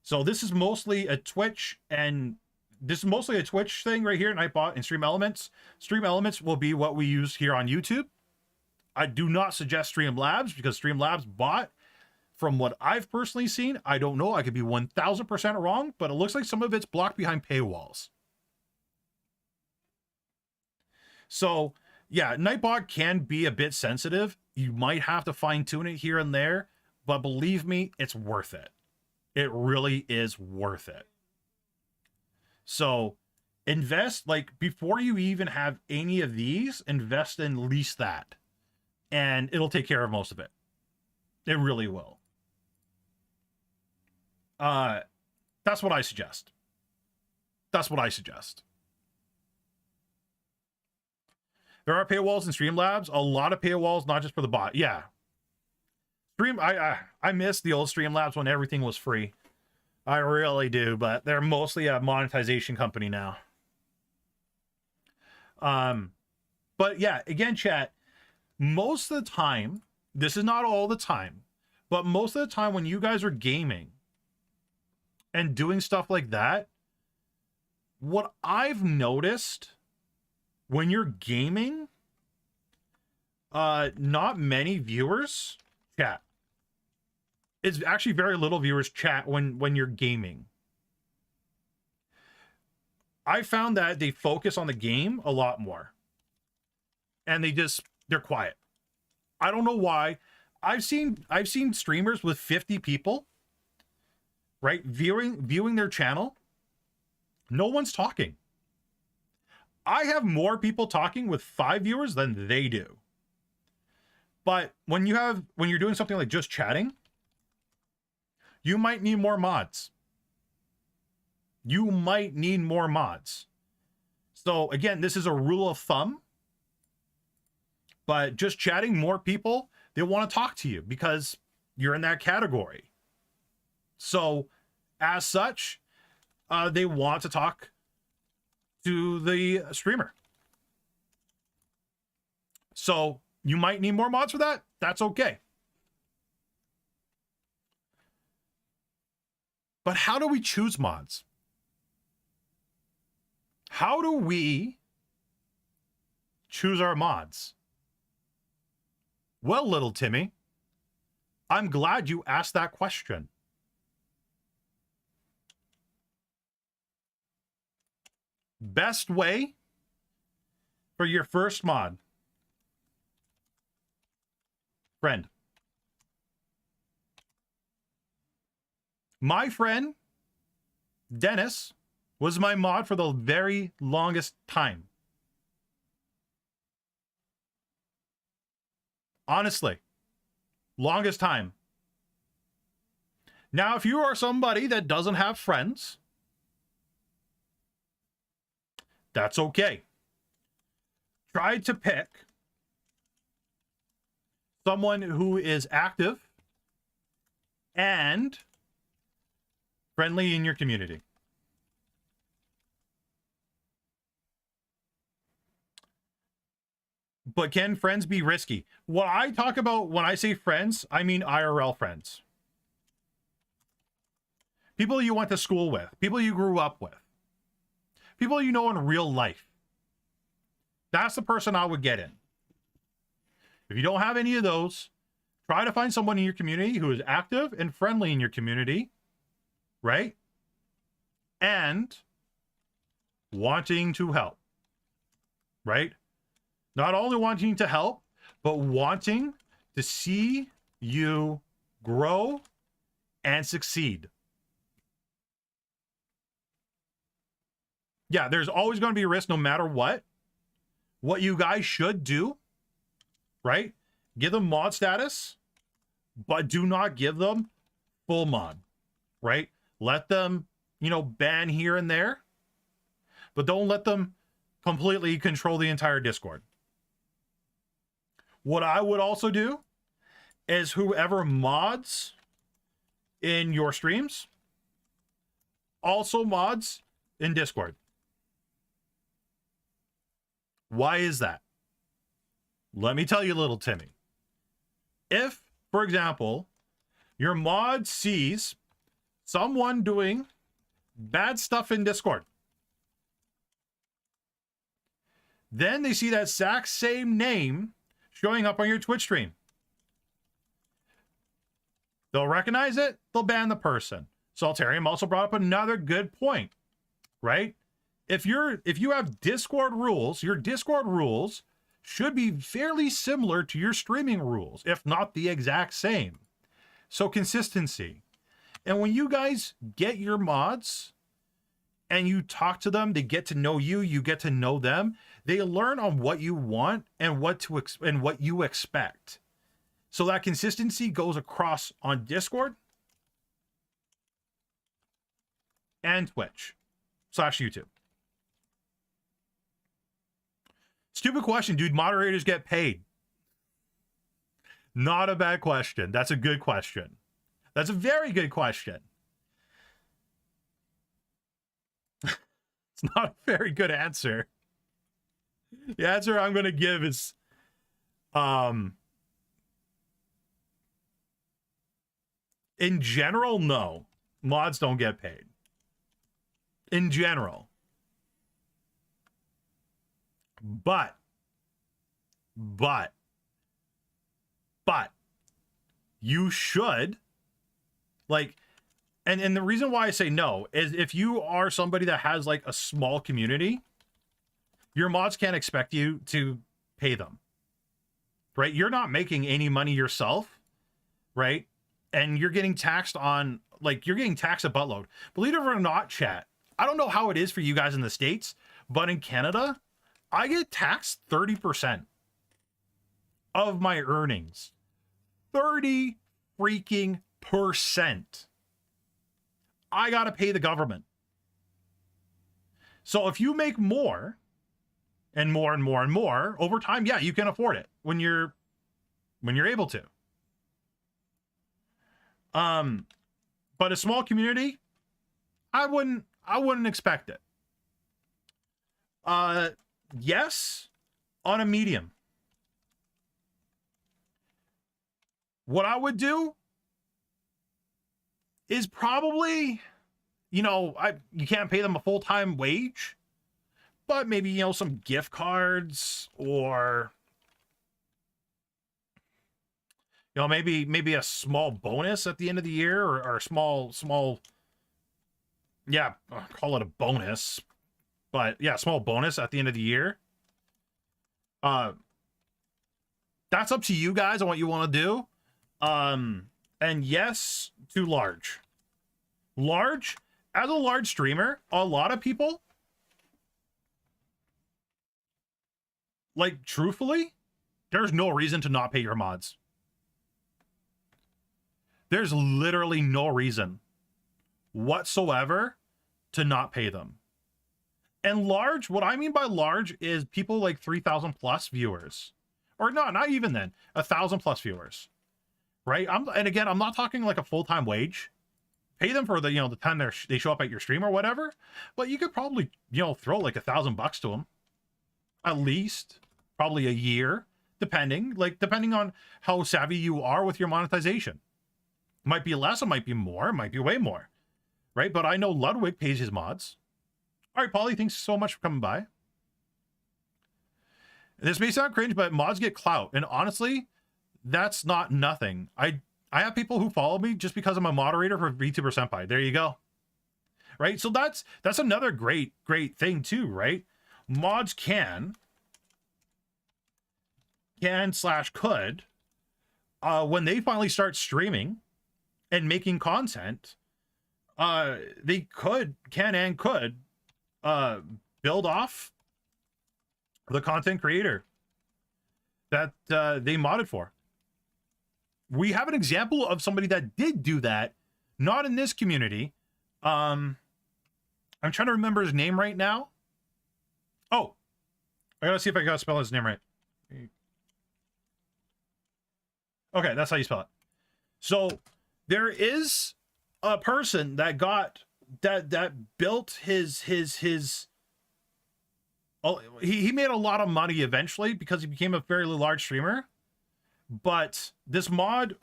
So this is mostly a Twitch thing right here, Nightbot and Stream Elements. Stream Elements will be what we use here on YouTube. I do not suggest Streamlabs, because Streamlabs bot, from what I've personally seen, I don't know, I could be 1000% wrong, but it looks like some of it's blocked behind paywalls. So yeah, Nightbot can be a bit sensitive. You might have to fine tune it here and there, but believe me, it's worth it. It really is worth it. So invest, like, before you even have any of these, invest in at least that, and it'll take care of most of it. It really will. That's what I suggest. That's what I suggest. There are paywalls in Streamlabs, a lot of paywalls, not just for the bot. Yeah. I miss the old Streamlabs when everything was free. I really do, but they're mostly a monetization company now. But yeah, again, chat, most of the time, this is not all the time, but most of the time when you guys are gaming and doing stuff like that, what I've noticed when you're gaming, not many viewers chat. It's actually very little viewers chat when you're gaming. I found that they focus on the game a lot more. And they're quiet. I don't know why. I've seen streamers with 50 people, right, viewing their channel. No one's talking. I have more people talking with 5 viewers than they do. But when you're doing something like just chatting, you might need more mods. You might need more mods. So again, this is a rule of thumb. But just chatting, more people, they want to talk to you because you're in that category. So as such, they want to talk to the streamer. So you might need more mods for that. That's okay. But how do we choose mods? How do we choose our mods? Well, little Timmy, I'm glad you asked that question. Best way for your first mod. Friend. My friend, Dennis, was my mod for the very longest time. Honestly, longest time. Now, if you are somebody that doesn't have friends, that's okay. Try to pick someone who is active and Friendly in your community. But can friends be risky? What I talk about when I say friends, I mean IRL friends. People you went to school with, people you grew up with, people you know in real life. That's the person I would get in. If you don't have any of those, try to find someone in your community who is active and friendly in your community, right? And wanting to help, right? Not only wanting to help, but wanting to see you grow and succeed. Yeah, there's always going to be a risk no matter what. What you guys should do, right? Give them mod status, but do not give them full mod, right? Let them, ban here and there, but don't let them completely control the entire Discord. What I would also do is whoever mods in your streams also mods in Discord. Why is that? Let me tell you, little Timmy. If, for example, your mod sees someone doing bad stuff in Discord, then they see that exact same name showing up on your Twitch stream. They'll recognize it, they'll ban the person. Saltarium also brought up another good point, right? If you have Discord rules, your Discord rules should be fairly similar to your streaming rules, if not the exact same. So consistency. And when you guys get your mods and you talk to them, they get to know you, you get to know them, they learn on what you want and what you expect. So that consistency goes across on Discord and Twitch/YouTube. Stupid question, dude. Moderators get paid. Not a bad question. That's a good question. That's a very good question. It's not a very good answer. The answer I'm going to give is, in general, no. Mods don't get paid. In general. But you should, like, and the reason why I say no is if you are somebody that has like a small community, your mods can't expect you to pay them, right? You're not making any money yourself, right? And you're getting taxed on, like, you're getting taxed a buttload. Believe it or not, chat, I don't know how it is for you guys in the States, but in Canada, I get taxed 30% of my earnings. 30 freaking percent. I gotta pay the government. So if you make more and more and more and more over time, yeah, you can afford it when you're able to. But a small community, I wouldn't expect it. Yes, on a medium. What I would do is probably, you can't pay them a full-time wage, but maybe, some gift cards or, maybe a small bonus at the end of the year or a small, yeah, I'll call it a bonus, but yeah, small bonus at the end of the year. That's up to you guys on what you want to do. And yes, to large, as a large streamer, a lot of people, like, truthfully, there's no reason to not pay your mods. There's literally no reason whatsoever to not pay them. And large, what I mean by large is people like 3,000 plus viewers, or not even then, 1,000 plus viewers, right? And again, I'm not talking like a full-time wage, pay them for the, the time they show up at your stream or whatever, but you could probably, throw like $1,000 to them at least, probably a year, depending on how savvy you are with your monetization. It might be less, it might be more, it might be way more, right? But I know Ludwig pays his mods. All right, Polly, thanks so much for coming by. This may sound cringe, but mods get clout, and honestly, that's not nothing. I have people who follow me just because I'm a moderator for VTuber Senpai. There you go. Right? So that's another great thing too, right? Mods can /could, when they finally start streaming and making content, they could build off the content creator that they modded for. We have an example of somebody that did do that, not in this community. I'm trying to remember his name right now. Oh, I gotta see if I gotta spell his name right. Okay, that's how you spell it. So there is a person that built his oh, he made a lot of money eventually because he became a fairly large streamer. But this mod,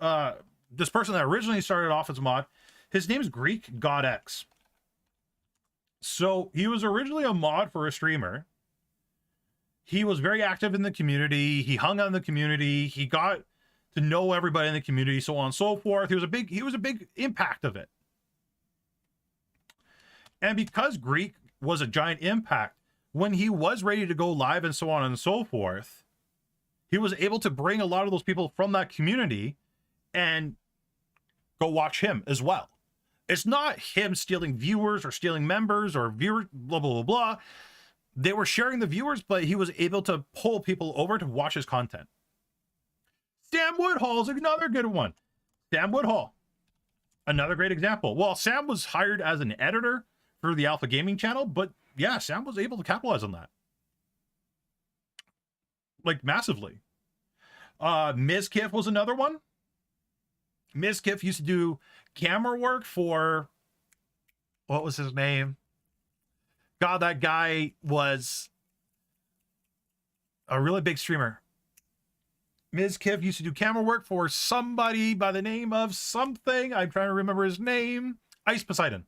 this person that originally started off as a mod, his name is Greek God X. So he was originally a mod for a streamer. He was very active in the community. He hung out in the community. He got to know everybody in the community, so on and so forth. He was a big impact of it. And because Greek was a giant impact, when he was ready to go live and so on and so forth, he was able to bring a lot of those people from that community and go watch him as well. It's not him stealing viewers or stealing members or viewers, blah, blah, blah, blah. They were sharing the viewers, but he was able to pull people over to watch his content. Sam Woodhall is another good one. Sam Woodhall, another great example. Well, Sam was hired as an editor for the Alpha Gaming channel, but yeah, Sam was able to capitalize on that. Like massively. Ms. Kiff was another one. Ms. Kiff used to do camera work for, what was his name? God, that guy was a really big streamer. Ms. Kiff used to do camera work for somebody by the name of something. I'm trying to remember his name. Ice Poseidon.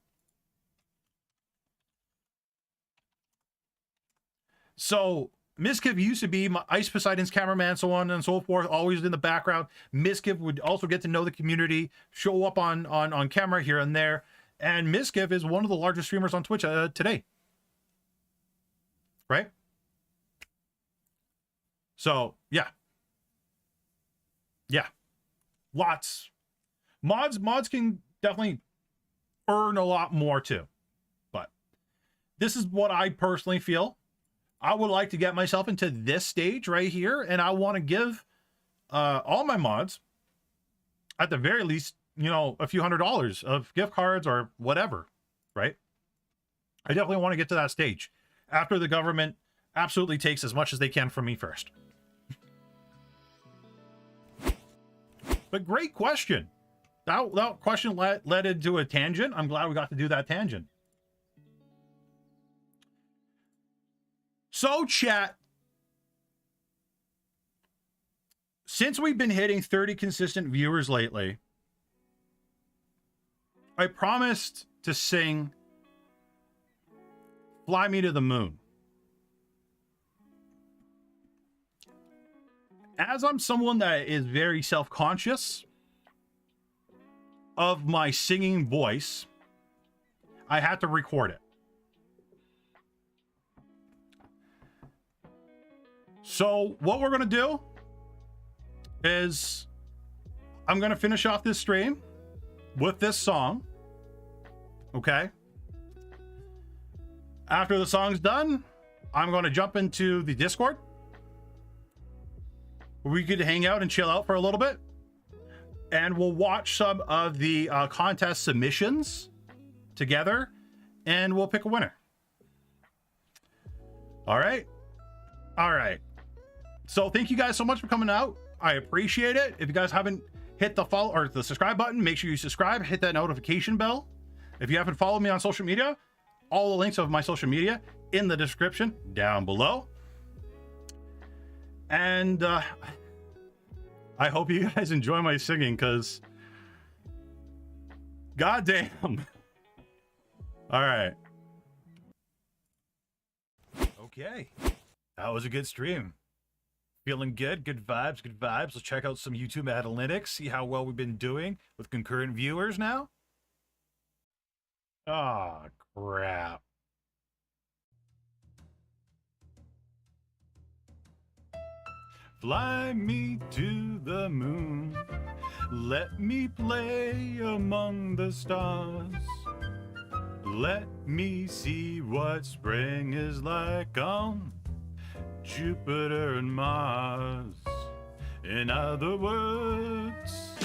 So Miskiv used to be Ice Poseidon's cameraman, so on and so forth, always in the background. Miskiv would also get to know the community, show up on camera here and there. And Miskiv is one of the largest streamers on Twitch today. Right? So, yeah. Yeah. Lots. Mods can definitely earn a lot more too. But this is what I personally feel. I would like to get myself into this stage right here, and I want to give all my mods, at the very least, a few $100s of gift cards or whatever, right? I definitely want to get to that stage after the government absolutely takes as much as they can from me first. But great question. That question led into a tangent. I'm glad we got to do that tangent. So, chat, since we've been hitting 30 consistent viewers lately, I promised to sing Fly Me to the Moon. As I'm someone that is very self-conscious of my singing voice, I had to record it. So what we're going to do is I'm going to finish off this stream with this song. Okay. After the song's done, I'm going to jump into the Discord. We could hang out and chill out for a little bit. And we'll watch some of the contest submissions together. And we'll pick a winner. All right. All right. So thank you guys so much for coming out. I appreciate it. If you guys haven't hit the follow or the subscribe button, make sure you subscribe, hit that notification bell If you haven't followed me on social media, all the links of my social media in the description down below. And I hope you guys enjoy my singing, because goddamn. All right. Okay. That was a good stream. Feeling good. Good vibes. Good vibes. Let's check out some YouTube analytics. See how well we've been doing with concurrent viewers now. Ah, crap. Fly me to the moon. Let me play among the stars. Let me see what spring is like on Jupiter and Mars. In other words,